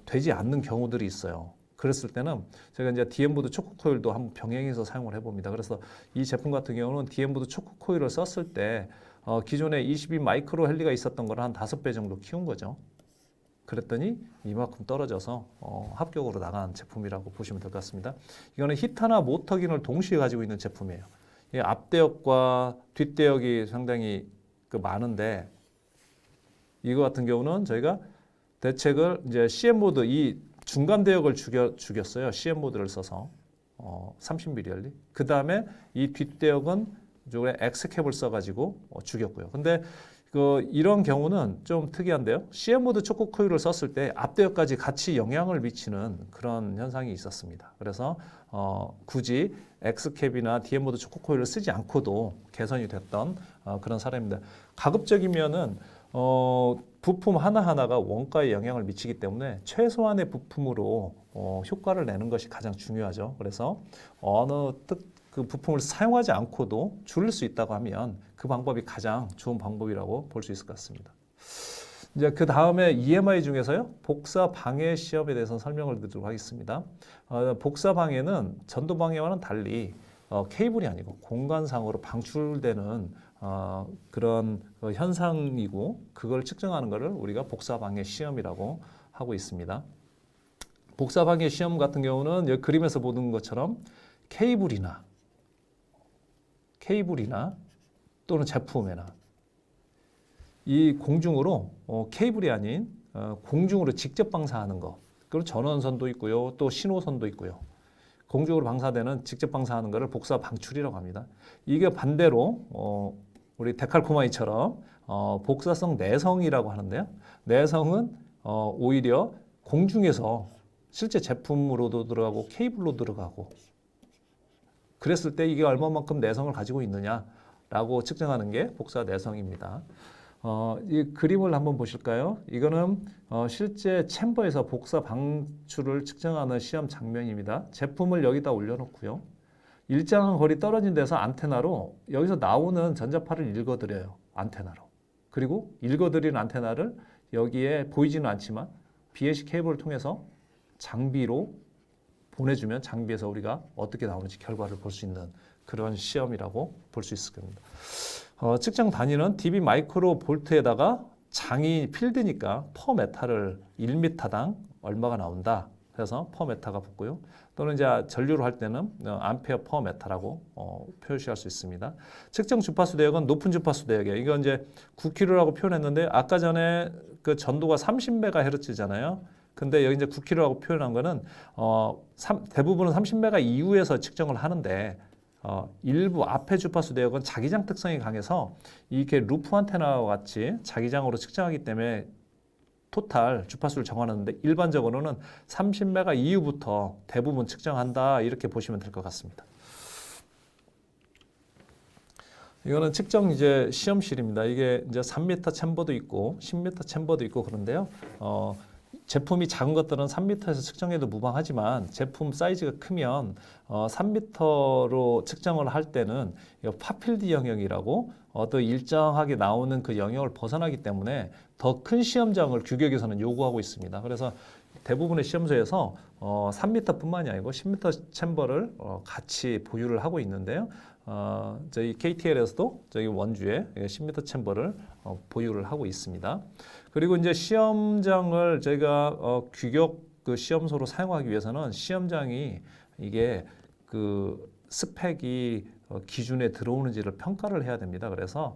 되지 않는 경우들이 있어요. 그랬을 때는 제가 이제 DM 모드 초크 코일도 한번 병행해서 사용을 해봅니다. 그래서 이 제품 같은 경우는 DM 모드 초크 코일을 썼을 때 기존에 22 마이크로 헬리가 있었던 걸 한 5배 정도 키운 거죠. 그랬더니 이만큼 떨어져서 합격으로 나간 제품이라고 보시면 될 것 같습니다. 이거는 히터나 모터 기능을 동시에 가지고 있는 제품이에요. 이 앞대역과 뒷대역이 상당히 많은데 이거 같은 경우는 저희가 대책을 이제 CM 모드 이 중간 대역을 죽였어요. CM 모드를 써서 30mm 헬리. 그 다음에 이 뒷대역은 이쪽에 X캡을 써가지고 죽였고요. 근데 이런 경우는 좀 특이한데요. CM 모드 초크 코일을 썼을 때 앞대역까지 같이 영향을 미치는 그런 현상이 있었습니다. 그래서 굳이 X캡이나 DM 모드 초크 코일을 쓰지 않고도 개선이 됐던 그런 사례입니다. 가급적이면은 부품 하나하나가 원가에 영향을 미치기 때문에 최소한의 부품으로 효과를 내는 것이 가장 중요하죠. 그래서 그 부품을 사용하지 않고도 줄일 수 있다고 하면 그 방법이 가장 좋은 방법이라고 볼 수 있을 것 같습니다. 이제 그 다음에 EMI 중에서요, 복사 방해 시험에 대해서 설명을 드리도록 하겠습니다. 복사 방해는 전도 방해와는 달리 케이블이 아니고 공간상으로 방출되는 그런 현상이고 그걸 측정하는 것을 우리가 복사 방해 시험이라고 하고 있습니다. 복사방해 시험 같은 경우는 여기 그림에서 보는 것처럼 케이블이나 또는 제품에나 이 공중으로 케이블이 아닌 공중으로 직접 방사하는 거. 그리고 전원선도 있고요. 또 신호선도 있고요. 공중으로 방사되는 직접 방사하는 것을 복사 방출이라고 합니다. 이게 반대로 우리 데칼코마니처럼 복사성 내성이라고 하는데요. 내성은 오히려 공중에서 실제 제품으로도 들어가고 케이블로 들어가고 그랬을 때 이게 얼마만큼 내성을 가지고 있느냐라고 측정하는 게 복사 내성입니다. 이 그림을 한번 보실까요? 이거는 실제 챔버에서 복사 방출을 측정하는 시험 장면입니다. 제품을 여기다 올려놓고요. 일정한 거리 떨어진 데서 안테나로 여기서 나오는 전자파를 읽어드려요. 안테나로. 그리고 읽어드리는 안테나를 여기에 보이지는 않지만 BAC 케이블을 통해서 장비로 보내주면 장비에서 우리가 어떻게 나오는지 결과를 볼 수 있는 그런 시험이라고 볼 수 있을 겁니다. 측정 단위는 dB 마이크로 볼트에다가 장이 필드니까 퍼 메타를 1m당 얼마가 나온다. 그래서 퍼 메타가 붙고요. 또는 이제 전류로 할 때는 암페어 퍼 메타라고 표시할 수 있습니다. 측정 주파수 대역은 높은 주파수 대역이에요. 이건 이제 9kH라고 표현했는데 아까 전에 그 전도가 30MHz잖아요. 근데 여기 이제 9kH라고 표현한 거는 대부분은 30MHz 이후에서 측정을 하는데 일부 앞에 주파수 대역은 자기장 특성이 강해서 이렇게 루프 안테나와 같이 자기장으로 측정하기 때문에 토탈 주파수를 정하는데 일반적으로는 30MHz 이후부터 대부분 측정한다 이렇게 보시면 될 것 같습니다. 이거는 측정 이제 시험실입니다. 이게 이제 3m 챔버도 있고 10m 챔버도 있고 그런데요. 제품이 작은 것들은 3m에서 측정해도 무방하지만 제품 사이즈가 크면 3m로 측정을 할 때는 파필드 영역이라고 어떤 일정하게 나오는 그 영역을 벗어나기 때문에 더 큰 시험장을 규격에서는 요구하고 있습니다. 그래서 대부분의 시험소에서 3m뿐만이 아니고 10m 챔버를 같이 보유를 하고 있는데요. 저희 KTL에서도 저희 원주에 10m 챔버를 보유를 하고 있습니다. 그리고 이제 시험장을 저희가 규격 그 시험소로 사용하기 위해서는 시험장이 이게 그 스펙이 기준에 들어오는지를 평가를 해야 됩니다. 그래서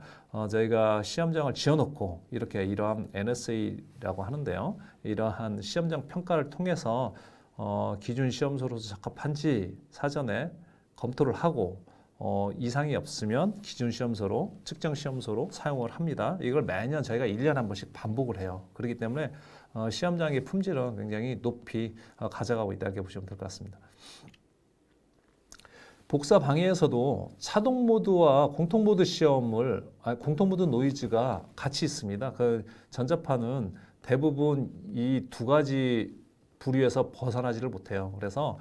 저희가 시험장을 지어놓고 이렇게 이러한 NSA라고 하는데요. 이러한 시험장 평가를 통해서 기준 시험소로서 적합한지 사전에 검토를 하고 이상이 없으면 기준 시험소로 측정 시험소로 사용을 합니다. 이걸 매년 저희가 1년에 한 번씩 반복을 해요. 그렇기 때문에 시험장의 품질은 굉장히 높이 가져가고 있다 이렇게 보시면 될 것 같습니다. 복사 방해에서도 차동 모드와 공통 모드 공통 모드 노이즈가 같이 있습니다. 그 전자파는 대부분 이 두 가지 부류에서 벗어나지를 못해요. 그래서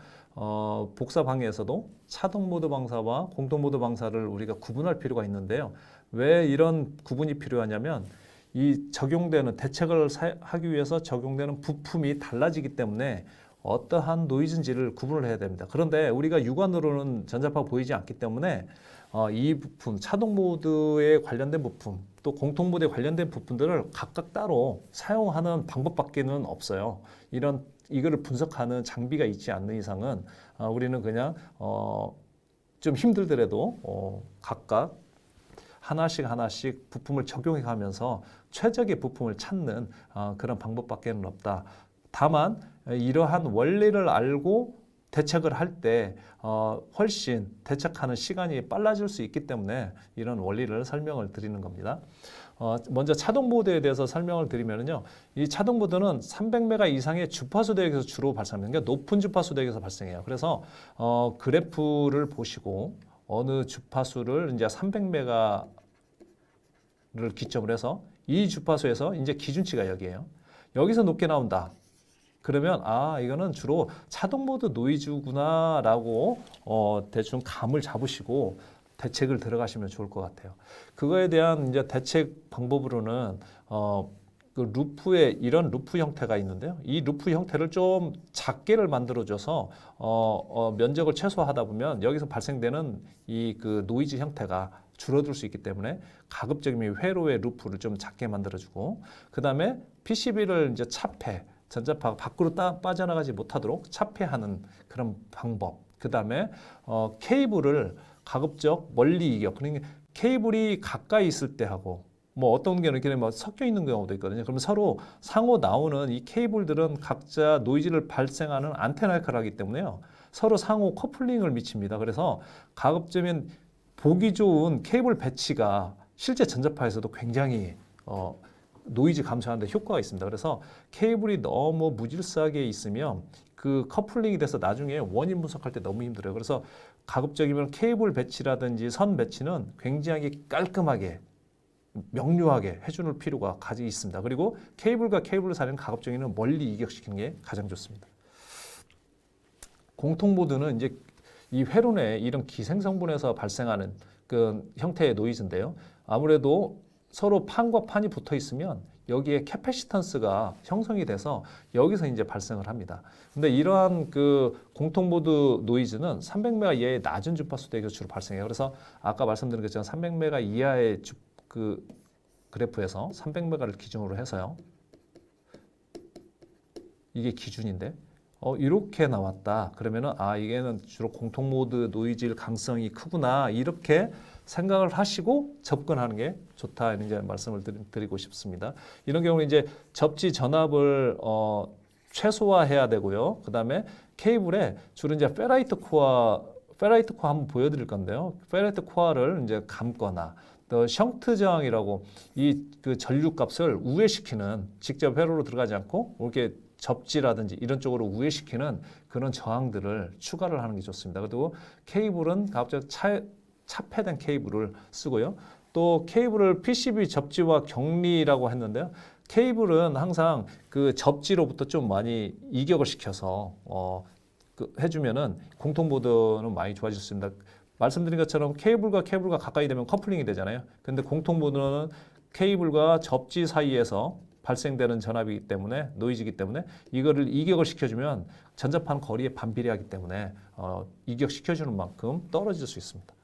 복사 방해에서도 차동 모드 방사와 공통 모드 방사를 우리가 구분할 필요가 있는데요. 왜 이런 구분이 필요하냐면 이 적용되는 대책을 하기 위해서 적용되는 부품이 달라지기 때문에 어떠한 노이즈인지를 구분을 해야 됩니다. 그런데 우리가 육안으로는 전자파가 보이지 않기 때문에 이 부품, 차동 모드에 관련된 부품, 또 공통 모드에 관련된 부품들을 각각 따로 사용하는 방법밖에는 없어요. 이거를 분석하는 장비가 있지 않는 이상은 우리는 그냥 좀 힘들더라도 각각 하나씩 부품을 적용해 가면서 최적의 부품을 찾는 그런 방법밖에는 없다. 다만 이러한 원리를 알고 대책을 할 때 훨씬 대책하는 시간이 빨라질 수 있기 때문에 이런 원리를 설명을 드리는 겁니다. 먼저 차동 모드에 대해서 설명을 드리면요. 이 차동 모드는 300메가 이상의 주파수 대역에서 주로 발생합니다. 그러니까 높은 주파수 대역에서 발생해요. 그래서 그래프를 보시고 어느 주파수를 이제 300메가를 기점으로 해서 이 주파수에서 이제 기준치가 여기에요. 여기서 높게 나온다. 그러면 이거는 주로 차동 모드 노이즈구나라고 대충 감을 잡으시고 대책을 들어가시면 좋을 것 같아요. 그거에 대한 이제 대책 방법으로는 그 루프에 이런 루프 형태가 있는데요. 이 루프 형태를 좀 작게를 만들어줘서 면적을 최소화하다 보면 여기서 발생되는 이 그 노이즈 형태가 줄어들 수 있기 때문에 가급적이면 회로의 루프를 좀 작게 만들어주고 그 다음에 PCB를 이제 전자파가 밖으로 빠져나가지 못하도록 차폐하는 그런 방법. 그 다음에 케이블을 가급적 멀리 이겨. 그러니까 케이블이 가까이 있을 때 하고 뭐 어떤 경우는 이렇게 뭐 섞여 있는 경우도 있거든요. 그러면 서로 상호 나오는 이 케이블들은 각자 노이즈를 발생하는 안테나 역할을 하기 때문에요. 서로 상호 커플링을 미칩니다. 그래서 가급적이면 보기 좋은 케이블 배치가 실제 전자파에서도 굉장히 노이즈 감소하는 데 효과가 있습니다. 그래서 케이블이 너무 무질서하게 있으면 그 커플링이 돼서 나중에 원인 분석할 때 너무 힘들어요. 그래서 가급적이면 케이블 배치라든지 선 배치는 굉장히 깔끔하게 명료하게 해줄 필요가 가지 있습니다. 그리고 케이블과 케이블 사이는 가급적이면 멀리 이격시키는 게 가장 좋습니다. 공통보드는 이제 이 회로내 이런 기생 성분에서 발생하는 그 형태의 노이즈인데요. 아무래도 서로 판과 판이 붙어 있으면 여기에 캐패시턴스가 형성이 돼서 여기서 이제 발생을 합니다. 근데 이러한 그 공통보드 노이즈는 300메가 이하의 낮은 주파수대에서 주로 발생해요. 그래서 아까 말씀드린 것처럼 300메가 이하의 그 그래프에서 300메가를 기준으로 해서요. 이게 기준인데 이렇게 나왔다. 그러면은 이게는 주로 공통모드 노이즈 강성이 크구나. 이렇게 생각을 하시고 접근하는 게 좋다. 이제 말씀을 드리고 싶습니다. 이런 경우는 이제 접지 전압을 최소화해야 되고요. 그다음에 케이블에 주로 이제 페라이트 코어 한번 보여드릴 건데요. 페라이트 코어를 이제 감거나 또 션트 저항이라고 이 그 전류값을 우회시키는 직접 회로로 들어가지 않고 이렇게 접지라든지 이런 쪽으로 우회시키는 그런 저항들을 추가를 하는 게 좋습니다. 그리고 케이블은 가급적 차폐된 케이블을 쓰고요. 또 케이블을 PCB 접지와 격리라고 했는데요. 케이블은 항상 그 접지로부터 좀 많이 이격을 시켜서 해주면은 공통보드는 많이 좋아질 수 있습니다. 말씀드린 것처럼 케이블과 가까이 되면 커플링이 되잖아요. 근데 공통보드는 케이블과 접지 사이에서 발생되는 전압이기 때문에 노이즈이기 때문에 이거를 이격을 시켜주면 전자판 거리에 반비례하기 때문에 이격시켜주는 만큼 떨어질 수 있습니다.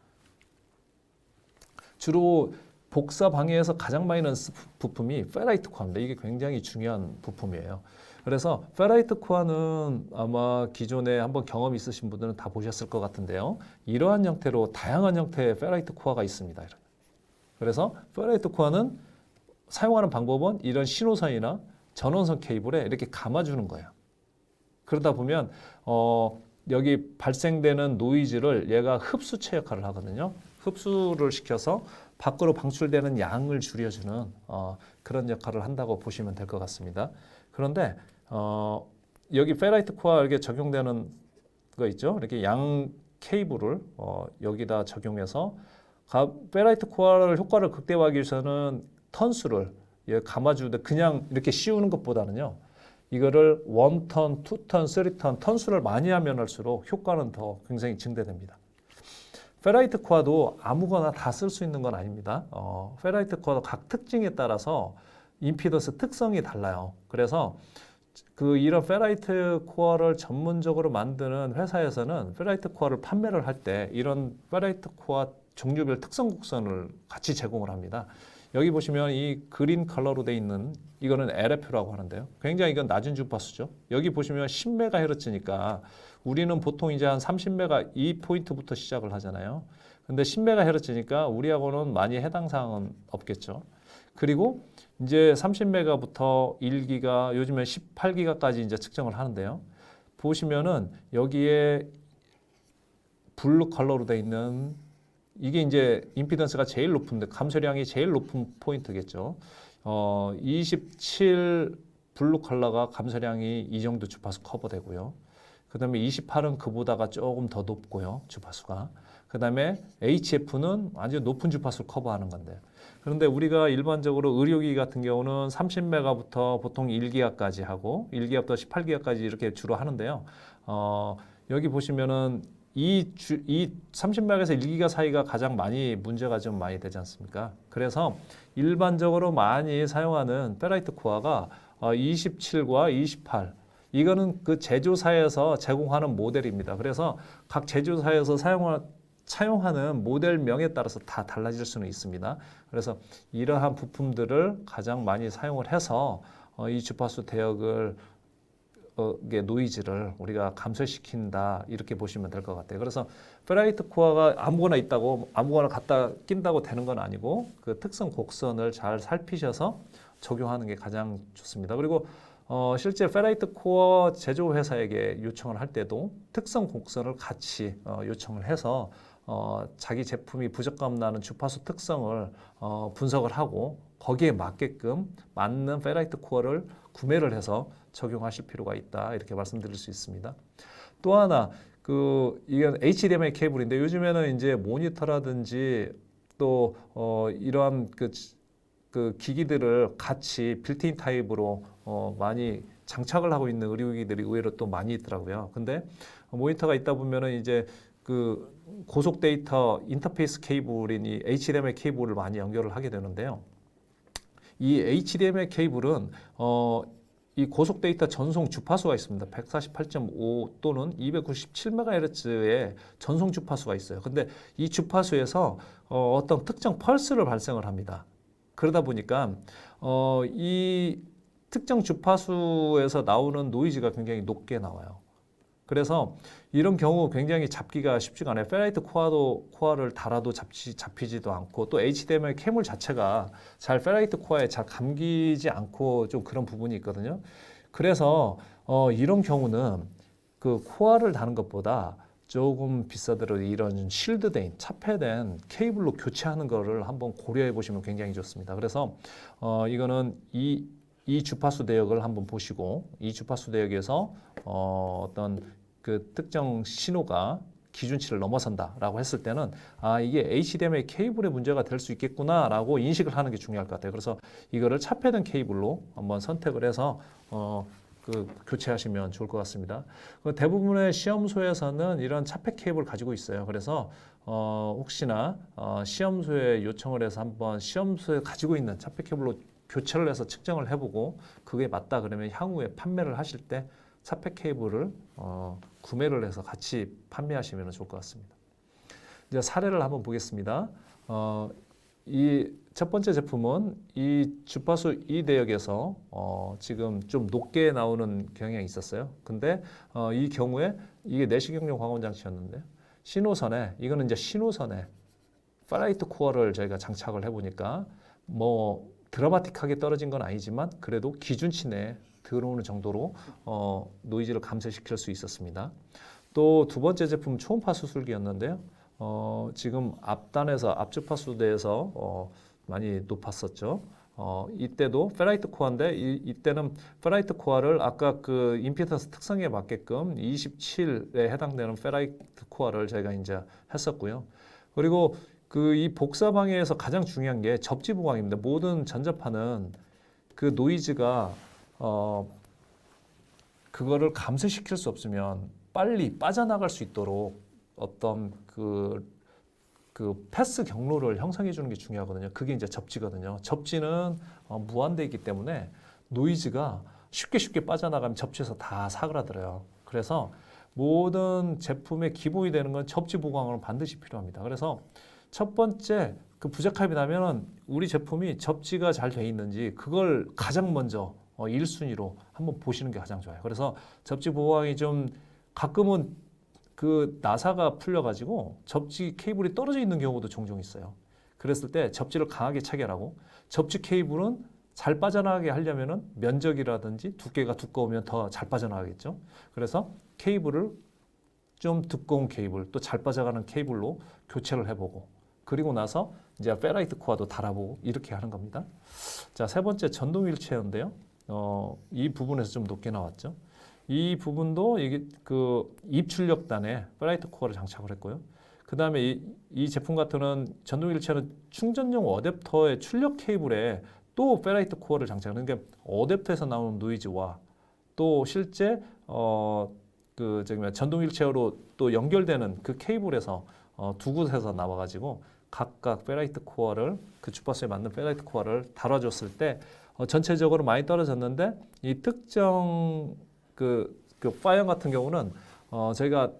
주로 복사 방해에서 가장 많이 넣는 부품이 페라이트 코어입니다. 이게 굉장히 중요한 부품이에요. 그래서 페라이트 코어는 아마 기존에 한번 경험 있으신 분들은 다 보셨을 것 같은데요. 이러한 형태로 다양한 형태의 페라이트 코어가 있습니다. 그래서 페라이트 코어는 사용하는 방법은 이런 신호선이나 전원선 케이블에 이렇게 감아주는 거예요. 그러다 보면 여기 발생되는 노이즈를 얘가 흡수체 역할을 하거든요. 흡수를 시켜서 밖으로 방출되는 양을 줄여주는 그런 역할을 한다고 보시면 될 것 같습니다. 그런데 여기 페라이트 코어 이렇게 적용되는 거 있죠. 이렇게 양 케이블을 여기다 적용해서 페라이트 코어를 효과를 극대화하기 위해서는 턴수를 감아주는데 그냥 이렇게 씌우는 것보다는요. 이거를 1턴, 2턴, 3턴 턴수를 많이 하면 할수록 효과는 더 굉장히 증대됩니다. 페라이트 코어도 아무거나 다 쓸 수 있는 건 아닙니다. 페라이트 코어도 각 특징에 따라서 임피던스 특성이 달라요. 그래서 이런 페라이트 코어를 전문적으로 만드는 회사에서는 페라이트 코어를 판매를 할 때 이런 페라이트 코어 종류별 특성 곡선을 같이 제공을 합니다. 여기 보시면 이 그린 컬러로 돼 있는 이거는 LF라고 하는데요. 굉장히 이건 낮은 주파수죠. 여기 보시면 10MHz니까 우리는 보통 이제 한 30MHz 이 포인트부터 시작을 하잖아요. 근데 10MHz니까 우리하고는 많이 해당 사항은 없겠죠. 그리고 이제 30MHz부터 1기가 요즘에 18기가까지 이제 측정을 하는데요. 보시면은 여기에 블루 컬러로 돼 있는 이게 이제 임피던스가 제일 높은데 감소량이 제일 높은 포인트겠죠. 27 블루 컬러가 감소량이 이 정도 주파수 커버되고요. 그 다음에 28은 그보다가 조금 더 높고요. 주파수가. 그 다음에 HF는 아주 높은 주파수를 커버하는 건데. 그런데 우리가 일반적으로 의료기 같은 경우는 30메가부터 보통 1기가까지 하고 1기가부터 18기가까지 이렇게 주로 하는데요. 여기 보시면은 이 30메가에서 1기가 사이가 가장 많이 문제가 좀 많이 되지 않습니까? 그래서 일반적으로 많이 사용하는 페라이트 코어가 27과 28 이거는 그 제조사에서 제공하는 모델입니다. 그래서 각 제조사에서 사용하는 모델명에 따라서 다 달라질 수는 있습니다. 그래서 이러한 부품들을 가장 많이 사용을 해서 이 주파수 대역을 노이즈를 우리가 감소시킨다 이렇게 보시면 될 것 같아요. 그래서 페라이트 코어가 아무거나 있다고 아무거나 갖다 낀다고 되는 건 아니고 그 특성 곡선을 잘 살피셔서 적용하는 게 가장 좋습니다. 그리고 실제 페라이트 코어 제조 회사에게 요청을 할 때도 특성 곡선을 같이 요청을 해서 자기 제품이 부적감 나는 주파수 특성을 분석을 하고 거기에 맞게끔 맞는 페라이트 코어를 구매를 해서 적용하실 필요가 있다 이렇게 말씀드릴 수 있습니다. 또 하나 이건 HDMI 케이블인데 요즘에는 이제 모니터라든지 또 이러한 그 기기들을 같이 빌트인 타입으로 많이 장착을 하고 있는 의료기기들이 의외로 또 많이 있더라고요. 근데 모니터가 있다 보면은 이제 그 고속 데이터 인터페이스 케이블인 이 HDMI 케이블을 많이 연결을 하게 되는데요. 이 HDMI 케이블은 이 고속 데이터 전송 주파수가 있습니다. 148.5 또는 297MHz의 전송 주파수가 있어요. 근데 이 주파수에서 어떤 특정 펄스를 발생을 합니다. 그러다 보니까 이 특정 주파수에서 나오는 노이즈가 굉장히 높게 나와요. 그래서 이런 경우 굉장히 잡기가 쉽지가 않아요. 페라이트 코어를 달아도 잡히지도 않고 또 HDMI 케이블 자체가 잘 페라이트 코어에 잘 감기지 않고 좀 그런 부분이 있거든요. 그래서 이런 경우는 그 코어를 다는 것보다 조금 비싸더라도 이런 실드된 차폐된 케이블로 교체하는 거를 한번 고려해 보시면 굉장히 좋습니다. 그래서 이거는 이 주파수 대역을 한번 보시고 이 주파수 대역에서 어떤 그 특정 신호가 기준치를 넘어선다라고 했을 때는 이게 HDMI 케이블의 문제가 될 수 있겠구나라고 인식을 하는 게 중요할 것 같아요. 그래서 이거를 차폐된 케이블로 한번 선택을 해서 교체하시면 좋을 것 같습니다. 대부분의 시험소에서는 이런 차폐 케이블을 가지고 있어요. 그래서 혹시나 시험소에 요청을 해서 한번 시험소에 가지고 있는 차폐 케이블로 교체를 해서 측정을 해보고 그게 맞다 그러면 향후에 판매를 하실 때 차폐 케이블을 구매를 해서 같이 판매하시면 좋을 것 같습니다. 이제 사례를 한번 보겠습니다. 이 첫 번째 제품은 이 주파수 이 대역에서 지금 좀 높게 나오는 경향이 있었어요. 근데 이 경우에 이게 내시경용 광원 장치였는데 이거는 이제 신호선에 페라이트 코어를 저희가 장착을 해보니까 뭐 드라마틱하게 떨어진 건 아니지만 그래도 기준치 내에 들어오는 정도로 노이즈를 감소시킬 수 있었습니다. 또 두 번째 제품 초음파 수술기였는데요. 지금 앞주파수대에서 많이 높았었죠. 이때도 페라이트 코어인데 이때는 페라이트 코어를 아까 그 임피던스 특성에 맞게끔 27에 해당되는 페라이트 코어를 저희가 이제 했었고요. 그리고 이 복사 방해에서 가장 중요한 게 접지 보강입니다. 모든 전자파는 그 노이즈가 그거를 감소시킬 수 없으면 빨리 빠져나갈 수 있도록 어떤 그 패스 경로를 형성해 주는 게 중요하거든요. 그게 이제 접지거든요. 접지는 무한대이기 때문에 노이즈가 쉽게 빠져나가면 접지에서 다 사그라들어요. 그래서 모든 제품의 기본이 되는 건 접지 보강은 반드시 필요합니다. 그래서 첫 번째 그 부적합이 나면은 우리 제품이 접지가 잘 돼 있는지 그걸 가장 먼저 1순위로 한번 보시는 게 가장 좋아요. 그래서 접지 보강이 좀 가끔은 그 나사가 풀려가지고 접지 케이블이 떨어져 있는 경우도 종종 있어요. 그랬을 때 접지를 강하게 체결하고 접지 케이블은 잘 빠져나가게 하려면은 면적이라든지 두께가 두꺼우면 더 잘 빠져나가겠죠. 그래서 케이블을 좀 두꺼운 케이블 또 잘 빠져가는 케이블로 교체를 해보고 그리고 나서 이제 페라이트 코어도 달아보고 이렇게 하는 겁니다. 자, 세 번째 전동 휠체어인데요. 이 부분에서 좀 높게 나왔죠. 이 부분도 이게 그 입출력단에 페라이트 코어를 장착을 했고요. 그 다음에 이 제품 같은 전동 휠체어는 충전용 어댑터의 출력 케이블에 또 페라이트 코어를 장착하는 게 어댑터에서 나오는 노이즈와 또 실제 전동 휠체어로 또 연결되는 그 케이블에서 두 곳에서 나와가지고 각각 페라이트 코어를 그 주파수에 맞는 페라이트 코어를 달아줬을 때 전체적으로 많이 떨어졌는데 이 특정 그 파이어 같은 경우는 저희가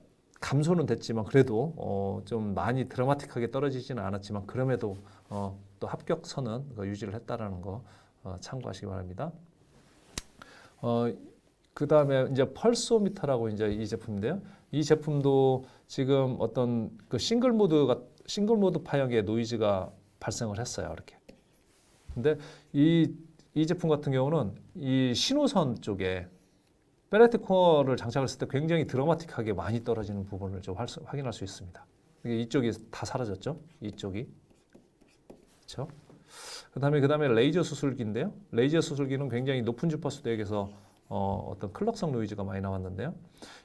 감소는 됐지만 그래도 좀 많이 드라마틱하게 떨어지지는 않았지만 그럼에도 또 합격선은 유지를 했다라는 거 참고하시기 바랍니다. 그 다음에 이제 펄스오미터라고 이제 이 제품인데요. 이 제품도 지금 어떤 그 싱글 모드 파형의 노이즈가 발생을 했어요. 이렇게. 근데 이 제품 같은 경우는 이 신호선 쪽에 벨레트 코어를 장착했을 때 굉장히 드라마틱하게 많이 떨어지는 부분을 좀 확인할 수 있습니다. 이쪽이 다 사라졌죠. 이쪽이. 그렇죠? 그다음에 레이저 수술기인데요. 레이저 수술기는 굉장히 높은 주파수 대역에서 어떤 클럭성 노이즈가 많이 나왔는데요.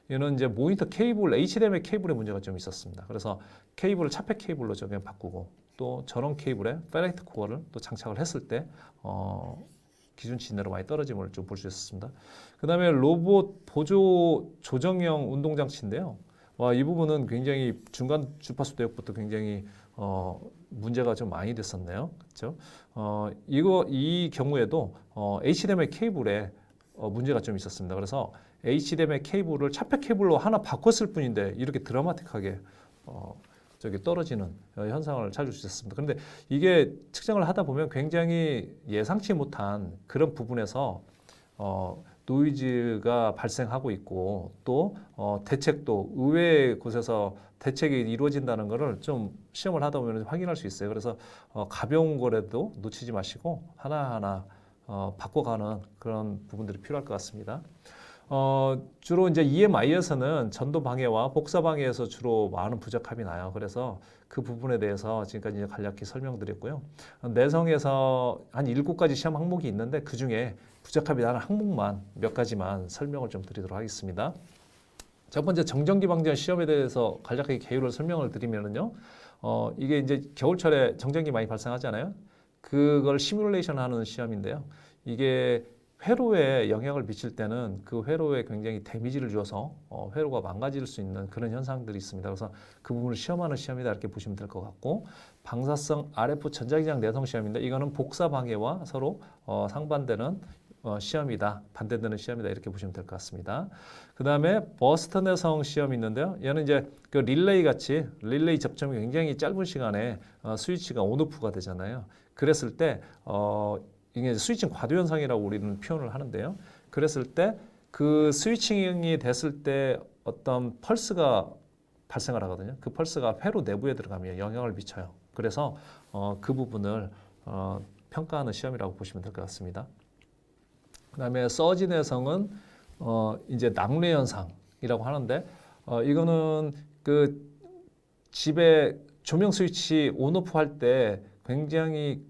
얘는 이제 모니터 케이블, HDMI 케이블에 문제가 좀 있었습니다. 그래서 케이블을 차폐 케이블로 저게 바꾸고 또 전원 케이블에 펠레트 코어를 또 장착을 했을 때 기준치 이내로 많이 떨어짐을 좀 볼 수 있었습니다. 그다음에 로봇 보조 조정형 운동 장치인데요. 이 부분은 굉장히 중간 주파수 대역부터 굉장히 문제가 좀 많이 됐었네요. 그렇죠? 이 경우에도 HDMI 케이블에 문제가 좀 있었습니다. 그래서 HDMI 케이블을 차폐 케이블로 하나 바꿨을 뿐인데 이렇게 드라마틱하게 저기 떨어지는 현상을 찾을 수 있었습니다. 그런데 이게 측정을 하다 보면 굉장히 예상치 못한 그런 부분에서 노이즈가 발생하고 있고 또 대책도 의외의 곳에서 대책이 이루어진다는 것을 좀 시험을 하다 보면 확인할 수 있어요. 그래서 가벼운 거라도 놓치지 마시고 하나하나 바꿔가는 그런 부분들이 필요할 것 같습니다. 주로 이제 EMI에서는 전도 방해와 복사 방해에서 주로 많은 부적합이 나요. 그래서 그 부분에 대해서 지금까지 이제 간략히 설명드렸고요. 내성에서 한 7가지 시험 항목이 있는데 그 중에 부적합이 나는 항목만 몇 가지만 설명을 좀 드리도록 하겠습니다. 첫 번째 정전기 방지한 시험에 대해서 간략하게 개요를 설명을 드리면은요. 이게 이제 겨울철에 정전기 많이 발생하잖아요. 그걸 시뮬레이션 하는 시험인데요. 이게 회로에 영향을 미칠 때는 그 회로에 굉장히 데미지를 주어서 회로가 망가질 수 있는 그런 현상들이 있습니다. 그래서 그 부분을 시험하는 시험이다 이렇게 보시면 될 것 같고 방사성 RF 전자기장 내성 시험인데 이거는 복사 방해와 서로 상반되는 시험이다, 반대되는 시험이다 이렇게 보시면 될 것 같습니다. 그 다음에 버스트 내성 시험이 있는데요. 얘는 이제 그 릴레이 같이 릴레이 접점이 굉장히 짧은 시간에 스위치가 온오프가 되잖아요. 그랬을 때 이게 스위칭 과도 현상이라고 우리는 표현을 하는데요. 그랬을 때 그 스위칭이 됐을 때 어떤 펄스가 발생을 하거든요. 그 펄스가 회로 내부에 들어가면 영향을 미쳐요. 그래서 그 부분을 평가하는 시험이라고 보시면 될 것 같습니다. 그다음에 서지 내성은 이제 낙뢰 현상이라고 하는데 이거는 그 집에 조명 스위치 온오프 할 때 굉장히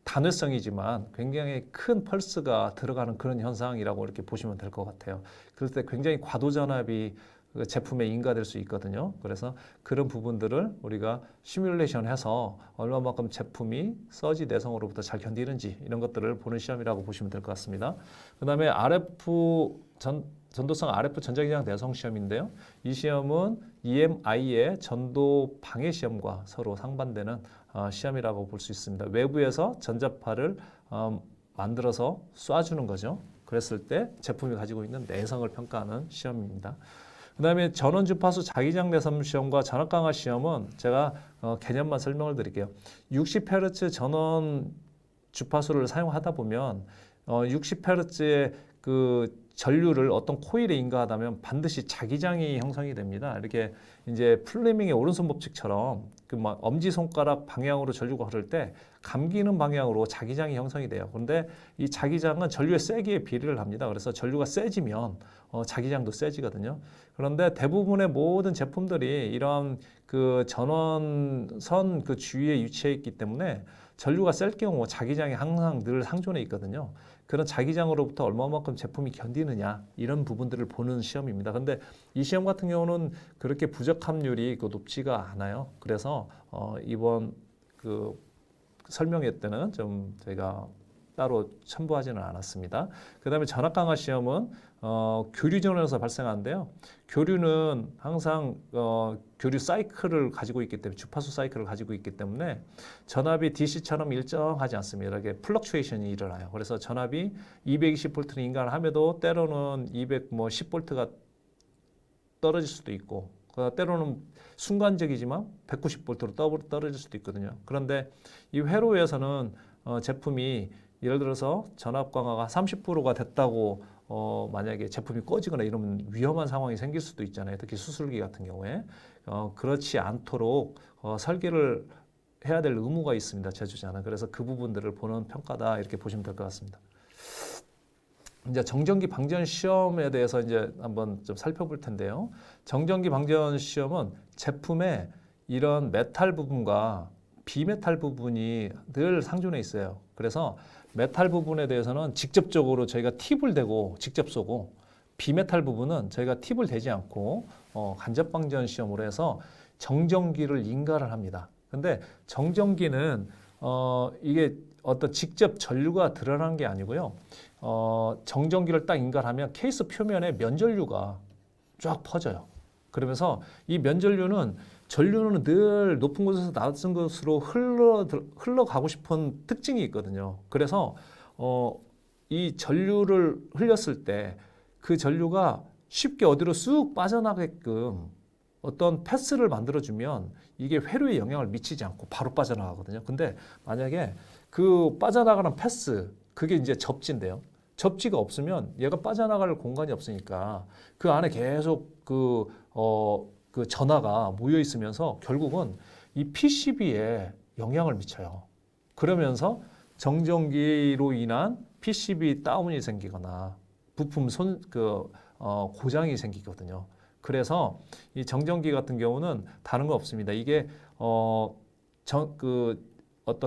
단회성이지만 굉장히 큰 펄스가 들어가는 그런 현상이라고 이렇게 보시면 될 것 같아요. 그럴 때 굉장히 과도 전압이 그 제품에 인가될 수 있거든요. 그래서 그런 부분들을 우리가 시뮬레이션해서 얼마만큼 제품이 서지 내성으로부터 잘 견디는지 이런 것들을 보는 시험이라고 보시면 될 것 같습니다. 그다음에 전도성 RF 전자기장 내성 시험인데요. 이 시험은 EMI의 전도 방해 시험과 서로 상반되는 시험이라고 볼 수 있습니다. 외부에서 전자파를 만들어서 쏴주는 거죠. 그랬을 때 제품이 가지고 있는 내성을 평가하는 시험입니다. 그 다음에 전원 주파수 자기장 내성 시험과 전압 강화 시험은 제가 개념만 설명을 드릴게요. 60Hz 전원 주파수를 사용하다 보면 60Hz의 그 전류를 어떤 코일에 인가하다면 반드시 자기장이 형성이 됩니다. 이렇게 이제 플레밍의 오른손 법칙처럼 그 엄지 손가락 방향으로 전류가 흐를 때 감기는 방향으로 자기장이 형성이 돼요. 그런데 이 자기장은 전류의 세기에 비례를 합니다. 그래서 전류가 세지면 자기장도 세지거든요. 그런데 대부분의 모든 제품들이 이런 그 전원선 그 주위에 위치해 있기 때문에 전류가 셀 경우 자기장이 항상 늘 상존해 있거든요. 그런 자기장으로부터 얼마만큼 제품이 견디느냐 이런 부분들을 보는 시험입니다. 근데 이 시험 같은 경우는 그렇게 부적합률이 높지가 않아요. 그래서 이번 그 설명회 때는 좀 저희가 따로 첨부하지는 않았습니다. 그 다음에 전압 강화 시험은 교류 전원에서 발생하는데요. 교류는 항상 교류 사이클을 가지고 있기 때문에 주파수 사이클을 가지고 있기 때문에 전압이 DC처럼 일정하지 않습니다. 이렇게 플럭추에이션이 일어나요. 그래서 전압이 220V를 인가함에도 때로는 210V가 떨어질 수도 있고 때로는 순간적이지만 190V로 떨어질 수도 있거든요. 그런데 이 회로에서는 제품이 예를 들어서 전압 강화가 30%가 됐다고 만약에 제품이 꺼지거나 이러면 위험한 상황이 생길 수도 있잖아요. 특히 수술기 같은 경우에. 그렇지 않도록 설계를 해야 될 의무가 있습니다. 제조자는. 그래서 그 부분들을 보는 평가다 이렇게 보시면 될 것 같습니다. 이제 정전기 방전 시험에 대해서 이제 한번 좀 살펴볼 텐데요. 정전기 방전 시험은 제품의 이런 메탈 부분과 비메탈 부분이 늘 상존해 있어요. 그래서 메탈 부분에 대해서는 직접적으로 저희가 팁을 대고 직접 쏘고, 비메탈 부분은 저희가 팁을 대지 않고 간접 방전 시험으로 해서 정전기를 인가를 합니다. 근데 정전기는 이게 어떤 직접 전류가 드러나는 게 아니고요. 정전기를 딱 인가하면 케이스 표면에 면전류가 쫙 퍼져요. 그러면서 이 면전류는 전류는 늘 높은 곳에서 낮은 곳으로 흘러가고 싶은 특징이 있거든요. 그래서 이 전류를 흘렸을 때 그 전류가 쉽게 어디로 쑥 빠져나가게끔 어떤 패스를 만들어주면 이게 회로에 영향을 미치지 않고 바로 빠져나가거든요. 근데 만약에 그 빠져나가는 패스, 그게 이제 접지인데요. 접지가 없으면 얘가 빠져나갈 공간이 없으니까 그 안에 계속 그 전하가 모여 있으면서 결국은 이 PCB에 영향을 미쳐요. 그러면서 정전기로 인한 PCB 다운이 생기거나 부품 고장이 생기거든요. 그래서 이 정전기 같은 경우는 다른 거 없습니다. 이게 어떤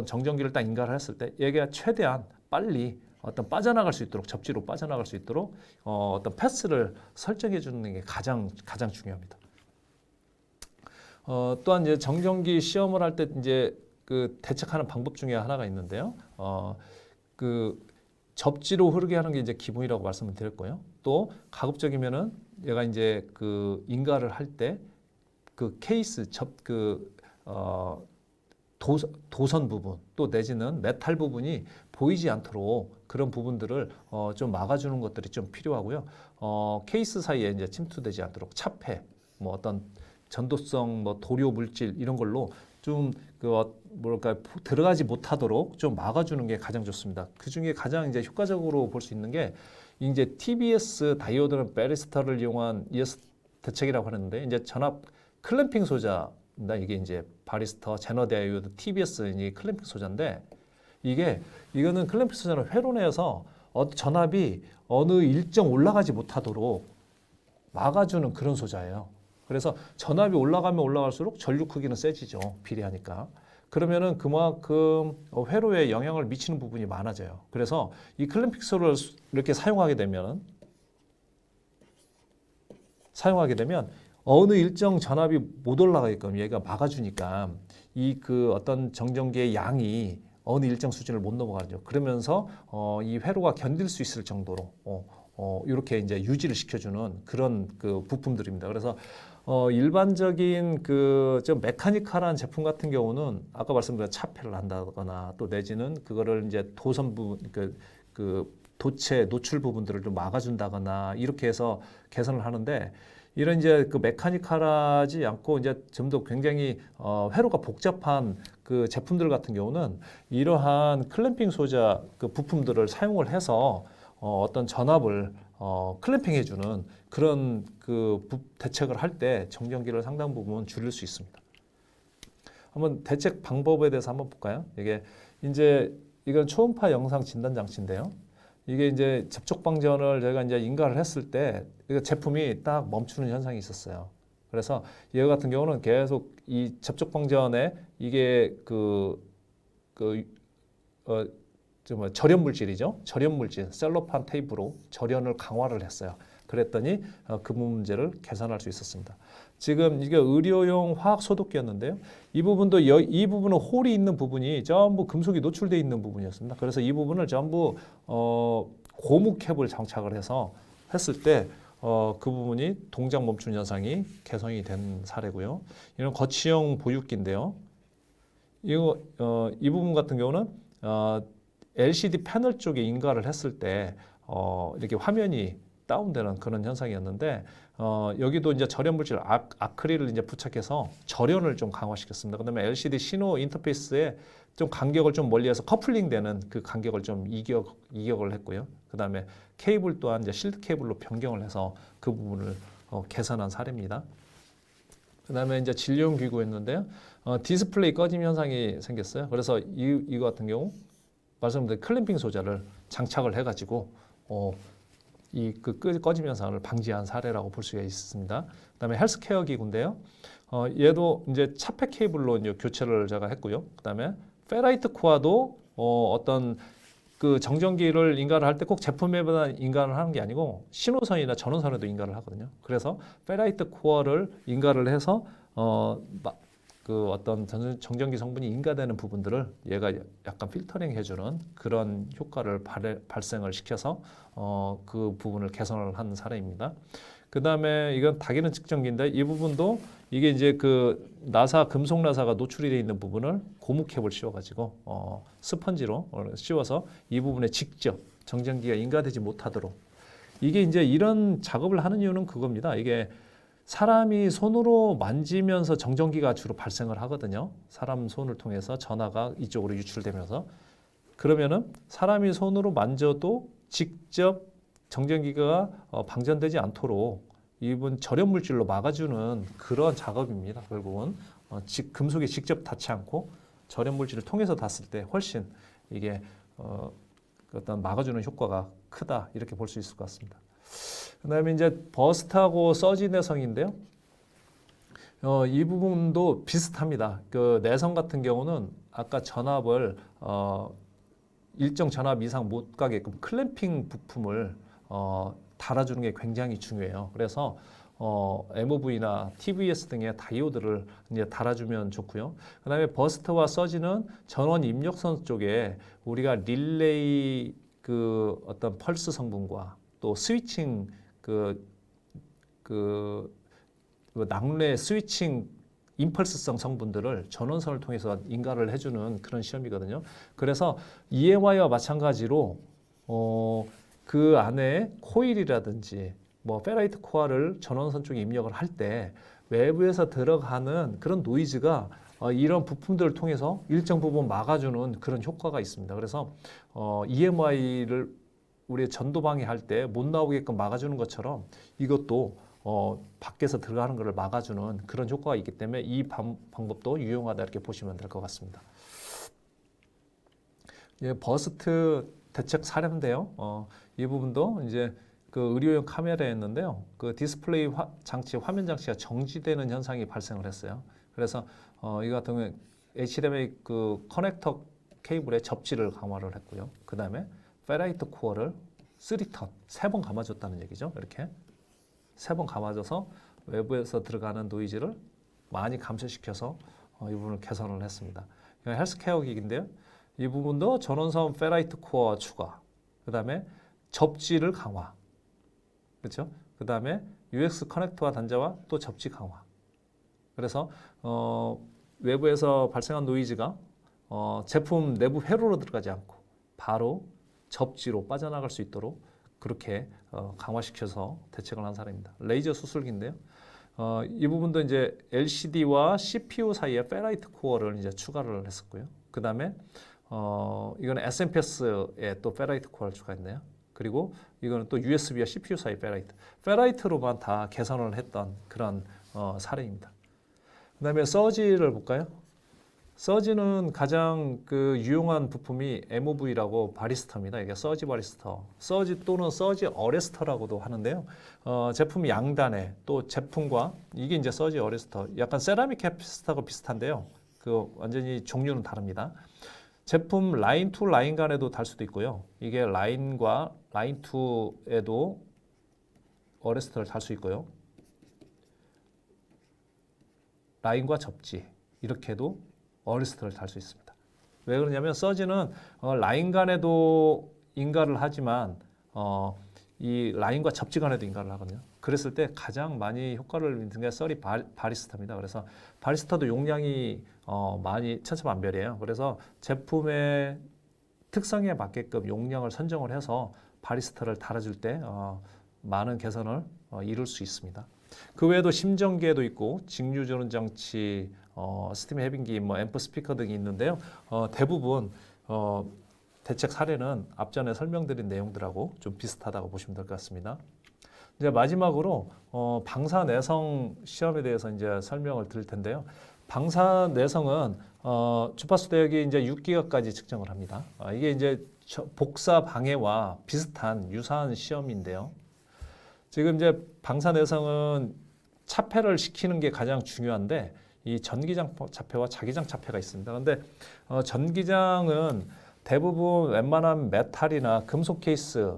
정전기를 딱 인가를 했을 때 얘가 최대한 빨리 어떤 빠져나갈 수 있도록, 접지로 빠져나갈 수 있도록 어떤 패스를 설정해 주는 게 가장 중요합니다. 또한 이제 정전기 시험을 할 때 이제 그 대책하는 방법 중에 하나가 있는데요. 그 접지로 흐르게 하는 게 이제 기본이라고 말씀을 드렸고요. 또 가급적이면은 얘가 이제 그 인가를 할 때 그 케이스 도선 부분 또 내지는 메탈 부분이 보이지 않도록 그런 부분들을 좀 막아주는 것들이 좀 필요하고요. 케이스 사이에 이제 침투되지 않도록 차폐, 뭐 어떤 전도성, 뭐 도료 물질 이런 걸로 좀 들어가지 못하도록 좀 막아주는 게 가장 좋습니다. 그 중에 가장 이제 효과적으로 볼 수 있는 게 이제 TBS 다이오드 베리스타를 이용한 ES 대책이라고 하는데 이제 전압 클램핑 소자입니다. 이게 이제 바리스터, 제너 다이오드, TBS 이 클램핑 소자인데 이거는 클램핑 소자는 회로 내에서 전압이 어느 일정 올라가지 못하도록 막아주는 그런 소자예요. 그래서 전압이 올라가면 올라갈수록 전류 크기는 세지죠. 비례하니까. 그러면은 그만큼 회로에 영향을 미치는 부분이 많아져요. 그래서 이 클램핑 소를 이렇게 사용하게 되면 어느 일정 전압이 못 올라가게끔 얘가 막아주니까 이 어떤 정전기의 양이 어느 일정 수준을 못 넘어가죠. 그러면서 이 회로가 견딜 수 있을 정도로 이렇게 이제 유지를 시켜주는 그런 그 부품들입니다. 그래서 일반적인 좀 메카니컬한 제품 같은 경우는 아까 말씀드린 차폐를 한다거나 또 내지는 그거를 이제 도선 부분 그 도체 노출 부분들을 좀 막아준다거나 이렇게 해서 개선을 하는데 이런 이제 그 메카니컬하지 않고 이제 좀 더 굉장히 회로가 복잡한 그 제품들 같은 경우는 이러한 클램핑 소자 그 부품들을 사용을 해서 어떤 전압을 클램핑 해주는 그런 대책을 할 때 정전기를 상당 부분 줄일 수 있습니다. 한번 대책 방법에 대해서 한번 볼까요? 이건 초음파 영상 진단 장치인데요. 이게 이제 접촉 방전을 저희가 이제 인가를 했을 때 제품이 딱 멈추는 현상이 있었어요. 그래서 얘 같은 경우는 계속 이 접촉 방전에 이게 절연 물질이죠. 절연 물질, 셀로판 테이프로 절연을 강화를 했어요. 그랬더니 그 문제를 개선할 수 있었습니다. 지금 이게 의료용 화학 소독기였는데요. 이 부분은 홀이 있는 부분이 전부 금속이 노출되어 있는 부분이었습니다. 그래서 이 부분을 전부 고무 캡을 장착을 해서 했을 때 그 부분이 동작 멈춤 현상이 개선이 된 사례고요. 이런 거치형 보육기인데요. 이 부분 같은 경우는 LCD 패널 쪽에 인가를 했을 때 이렇게 화면이 다운되는 그런 현상이었는데 여기도 이제 절연 물질 아크릴을 이제 부착해서 절연을 좀 강화시켰습니다. 그다음에 LCD 신호 인터페이스에 좀 간격을 좀 멀리해서 커플링되는 그 간격을 좀 이격을 했고요. 그다음에 케이블 또한 이제 실드 케이블로 변경을 해서 그 부분을 개선한 사례입니다. 그다음에 이제 진료용 기구였는데요. 디스플레이 꺼짐 현상이 생겼어요. 그래서 이거 같은 경우 말씀드린 클램핑 소자를 장착을 해가지고 그 꺼짐 현상을 방지한 사례라고 볼 수가 있습니다. 그다음에 헬스케어 기구인데요. 얘도 이제 차폐 케이블로 이제 교체를 제가 했고요. 그다음에 페라이트 코어도 어떤 그 정전기를 인가를 할 때 꼭 제품에만 인가를 하는 게 아니고 신호선이나 전원선에도 인가를 하거든요. 그래서 페라이트 코어를 인가를 해서 그 어떤 정전기 성분이 인가되는 부분들을 얘가 약간 필터링 해주는 그런 효과를 발생을 시켜서 그 부분을 개선을 한 사례입니다. 그 다음에 이건 다기능 측정기인데 이 부분도 이게 이제 그 나사 금속 나사가 노출이 되어 있는 부분을 고무캡을 씌워가지고 스펀지로 씌워서 이 부분에 직접 정전기가 인가되지 못하도록 이게 이제 이런 작업을 하는 이유는 그겁니다. 이게 사람이 손으로 만지면서 정전기가 주로 발생을 하거든요. 사람 손을 통해서 전하가 이쪽으로 유출되면서 그러면은 사람이 손으로 만져도 직접 정전기가 방전되지 않도록 이분 절연 물질로 막아주는 그런 작업입니다. 결국은 금속에 직접 닿지 않고 절연 물질을 통해서 닿았을 때 훨씬 이게 어떤 막아주는 효과가 크다 이렇게 볼 수 있을 것 같습니다. 그다음에 이제 버스트하고 서지 내성인데요. 이 부분도 비슷합니다. 그 내성 같은 경우는 아까 전압을 일정 전압 이상 못 가게끔 클램핑 부품을 달아주는 게 굉장히 중요해요. 그래서 MOV나 TVS 등의 다이오드를 이제 달아주면 좋고요. 그다음에 버스트와 서지는 전원 입력선 쪽에 우리가 릴레이 그 어떤 펄스 성분과 또 스위칭 낙뢰 스위칭 임펄스성 성분들을 전원선을 통해서 인가를 해주는 그런 시험이거든요. 그래서 EMI와 마찬가지로 그 안에 코일이라든지 뭐 페라이트 코어를 전원선 쪽에 입력을 할 때 외부에서 들어가는 그런 노이즈가 이런 부품들을 통해서 일정 부분 막아주는 그런 효과가 있습니다. 그래서 EMI를 우리 전도 방해할 때 못 나오게끔 막아주는 것처럼 이것도 밖에서 들어가는 것을 막아주는 그런 효과가 있기 때문에 이 방법도 유용하다 이렇게 보시면 될 것 같습니다. 예, 버스트 대책 사례인데요. 이 부분도 이제 그 의료용 카메라였는데요. 그 디스플레이 장치, 화면 장치가 정지되는 현상이 발생을 했어요. 그래서 이거 같은 경우에 HDMI 그 커넥터 케이블의 접지를 강화를 했고요. 그 다음에 페라이트 코어를 3턴, 3번 감아줬다는 얘기죠. 이렇게 3번 감아줘서 외부에서 들어가는 노이즈를 많이 감소시켜서 이 부분을 개선을 했습니다. 헬스케어 기기인데요. 이 부분도 전원선 페라이트 코어 추가, 그 다음에 접지를 강화, 그렇죠? 그 다음에 UX 커넥터와 단자와 또 접지 강화. 그래서 외부에서 발생한 노이즈가 제품 내부 회로로 들어가지 않고 바로 접지로 빠져나갈 수 있도록 그렇게 강화시켜서 대책을 한 사례입니다. 레이저 수술기인데요. 이 부분도 이제 LCD와 CPU 사이에 페라이트 코어를 이제 추가를 했었고요. 그 다음에 이거는 SMPS에 또 페라이트 코어를 추가했네요. 그리고 이거는 또 USB와 CPU 사이 페라이트로만 다 개선을 했던 그런 사례입니다. 그 다음에 서지를 볼까요? 서지는 가장 그 유용한 부품이 MOV라고 바리스타입니다. 이게 서지 바리스타, 서지 또는 서지 어레스터라고도 하는데요. 제품 양단에 또 제품과 이게 이제 서지 어레스터, 약간 세라믹 캐피스타하고 비슷한데요. 그 완전히 종류는 다릅니다. 제품 라인 투 라인 간에도 달 수도 있고요. 이게 라인과 라인 투에도 어레스터를 달 수 있고요. 라인과 접지 이렇게도 어레스터를 달 수 있습니다. 왜 그러냐면 서지는 라인 간에도 인가를 하지만 이 라인과 접지 간에도 인가를 하거든요. 그랬을 때 가장 많이 효과를 믿는 게 서리 바리스타입니다. 그래서 바리스타도 용량이 많이 천차만별이에요. 그래서 제품의 특성에 맞게끔 용량을 선정을 해서 바리스타를 달아줄 때 많은 개선을 이룰 수 있습니다. 그 외에도 심전기에도 있고 직류 전원 장치, 스팀 해빙기, 앰프 스피커 등이 있는데요. 대부분 대책 사례는 앞전에 설명드린 내용들하고 좀 비슷하다고 보시면 될 것 같습니다. 이제 마지막으로 방사내성 시험에 대해서 이제 설명을 드릴 텐데요. 방사내성은 주파수 대역이 이제 6기가까지 측정을 합니다. 이게 이제 복사 방해와 비슷한 유사한 시험인데요. 지금 이제 방사내성은 차폐를 시키는 게 가장 중요한데 이 전기장 차폐와 자기장 차폐가 있습니다. 그런데 전기장은 대부분 웬만한 메탈이나 금속 케이스,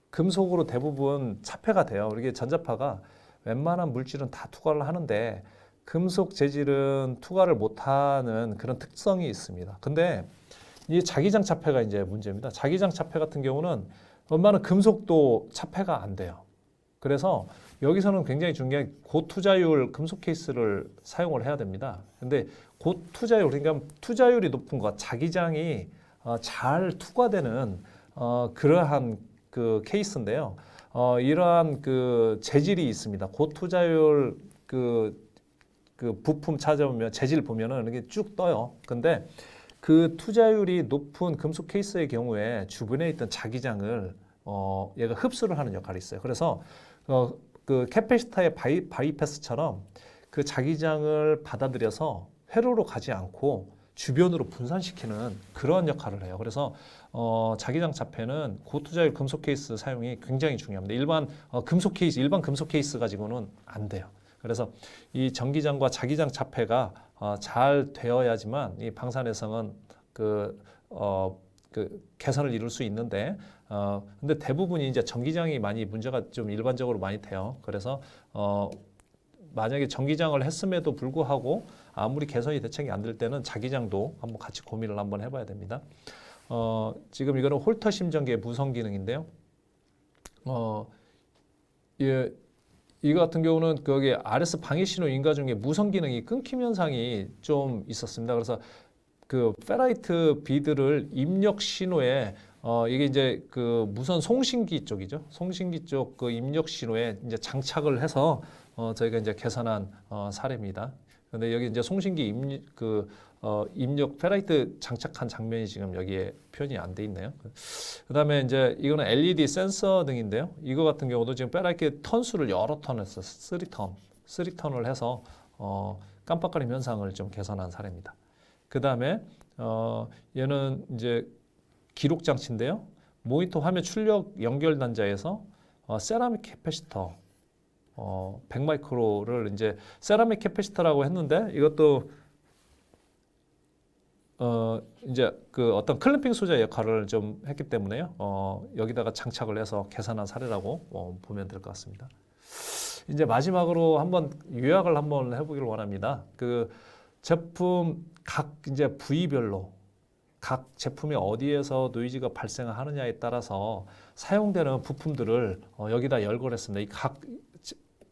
금속으로 대부분 차폐가 돼요. 이게 전자파가 웬만한 물질은 다 투과를 하는데 금속 재질은 투과를 못하는 그런 특성이 있습니다. 근데 이 자기장 차폐가 이제 문제입니다. 자기장 차폐 같은 경우는 웬만한 금속도 차폐가 안 돼요. 그래서 여기서는 굉장히 중요한 고투자율 금속 케이스를 사용을 해야 됩니다. 근데 고투자율, 그러니까 투자율이 높은 것, 자기장이 잘 투과되는 그러한 그 케이스인데요. 이러한 그 재질이 있습니다. 고투자율 그 부품 찾아보면 재질 보면은 이게 쭉 떠요. 근데 그 투자율이 높은 금속 케이스의 경우에 주변에 있던 자기장을 얘가 흡수를 하는 역할이 있어요. 그래서 그 캐패시터의 바이패스처럼 그 자기장을 받아들여서 회로로 가지 않고 주변으로 분산시키는 그런 역할을 해요. 그래서 자기장 차폐는 고투자율 금속 케이스 사용이 굉장히 중요합니다. 일반 금속 케이스 가지고는 안 돼요. 그래서 이 전기장과 자기장 차폐가 잘 되어야지만 이 방사내성은 그 개선을 이룰 수 있는데 근데 대부분이 이제 전기장이 많이 문제가 좀 일반적으로 많이 돼요. 그래서 만약에 전기장을 했음에도 불구하고 아무리 개선이 대책이 안 될 때는 자기장도 한번 같이 고민을 한번 해봐야 됩니다. 지금 이거는 홀터 심전기의 무선 기능인데요. 예, 이 같은 경우는 거기 RS 방해 신호 인가 중에 무선 기능이 끊김 현상이 좀 있었습니다. 그래서 그 페라이트 비드를 입력 신호에 이게 이제 그 무선 송신기 쪽이죠. 송신기 쪽 그 입력 신호에 이제 장착을 해서 저희가 이제 개선한 사례입니다. 근데 여기 이제 송신기 입력 페라이트 장착한 장면이 지금 여기에 표현이 안 돼 있네요. 그다음에 이제 이거는 LED 센서 등인데요. 이거 같은 경우도 지금 페라이트 턴수를 여러 턴 해서 3턴을 해서 깜빡거림 현상을 좀 개선한 사례입니다. 그다음에 얘는 이제 기록 장치인데요. 모니터 화면 출력 연결 단자에서 세라믹 캐패시터 100마이크로를 이제 세라믹 캐패시터라고 했는데 이것도 이제 그 어떤 클램핑 소재 역할을 좀 했기 때문에요. 여기다가 장착을 해서 개선한 사례라고 보면 될 것 같습니다. 이제 마지막으로 한번 요약을 한번 해보기를 원합니다. 그 제품 각 이제 부위별로 각 제품이 어디에서 노이즈가 발생하느냐에 따라서 사용되는 부품들을 여기다 열거를 했습니다. 이 각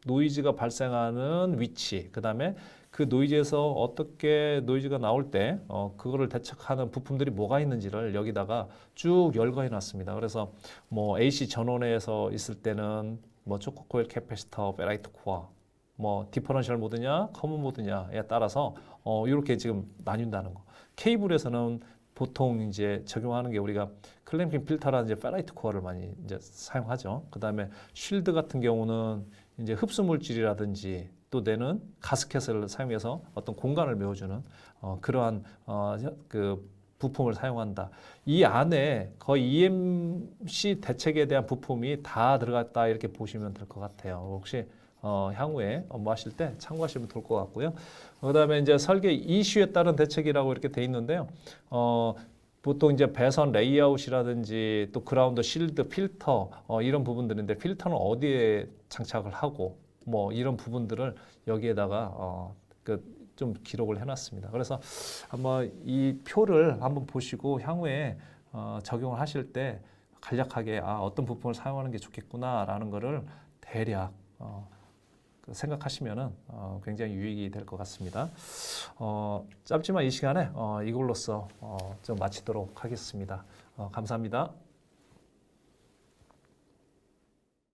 노이즈가 발생하는 위치, 그 다음에 그 노이즈에서 어떻게 노이즈가 나올 때 그거를 대책하는 부품들이 뭐가 있는지를 여기다가 쭉 열거해 놨습니다. 그래서 뭐 AC 전원에서 있을 때는 뭐 초코 코일 캐패시터, 페라이트 코어, 뭐 디퍼런셜 모드냐, 커먼 모드냐에 따라서 이렇게 지금 나뉜다는 거. 케이블에서는 보통 이제 적용하는 게 우리가 클램핑 필터라는 이제 페라이트 코어를 많이 이제 사용하죠. 그 다음에 쉴드 같은 경우는 이제 흡수 물질이라든지 또 내는 가스켓을 사용해서 어떤 공간을 메워주는 그러한 그 부품을 사용한다. 이 안에 거의 EMC 대책에 대한 부품이 다 들어갔다 이렇게 보시면 될 것 같아요. 혹시 향후에 업무하실 때 참고하시면 좋을 것 같고요. 그다음에 이제 설계 이슈에 따른 대책이라고 이렇게 돼 있는데요. 보통 이제 배선 레이아웃이라든지 또 그라운드 실드 필터 이런 부분들인데 필터는 어디에 장착을 하고 뭐 이런 부분들을 여기에다가 좀 기록을 해놨습니다. 그래서 한번 이 표를 한번 보시고 향후에 적용을 하실 때 간략하게 어떤 부품을 사용하는 게 좋겠구나라는 거를 대략 생각하시면은 굉장히 유익이 될 것 같습니다. 짧지만 이 시간에 이걸로써 좀 마치도록 하겠습니다. 감사합니다.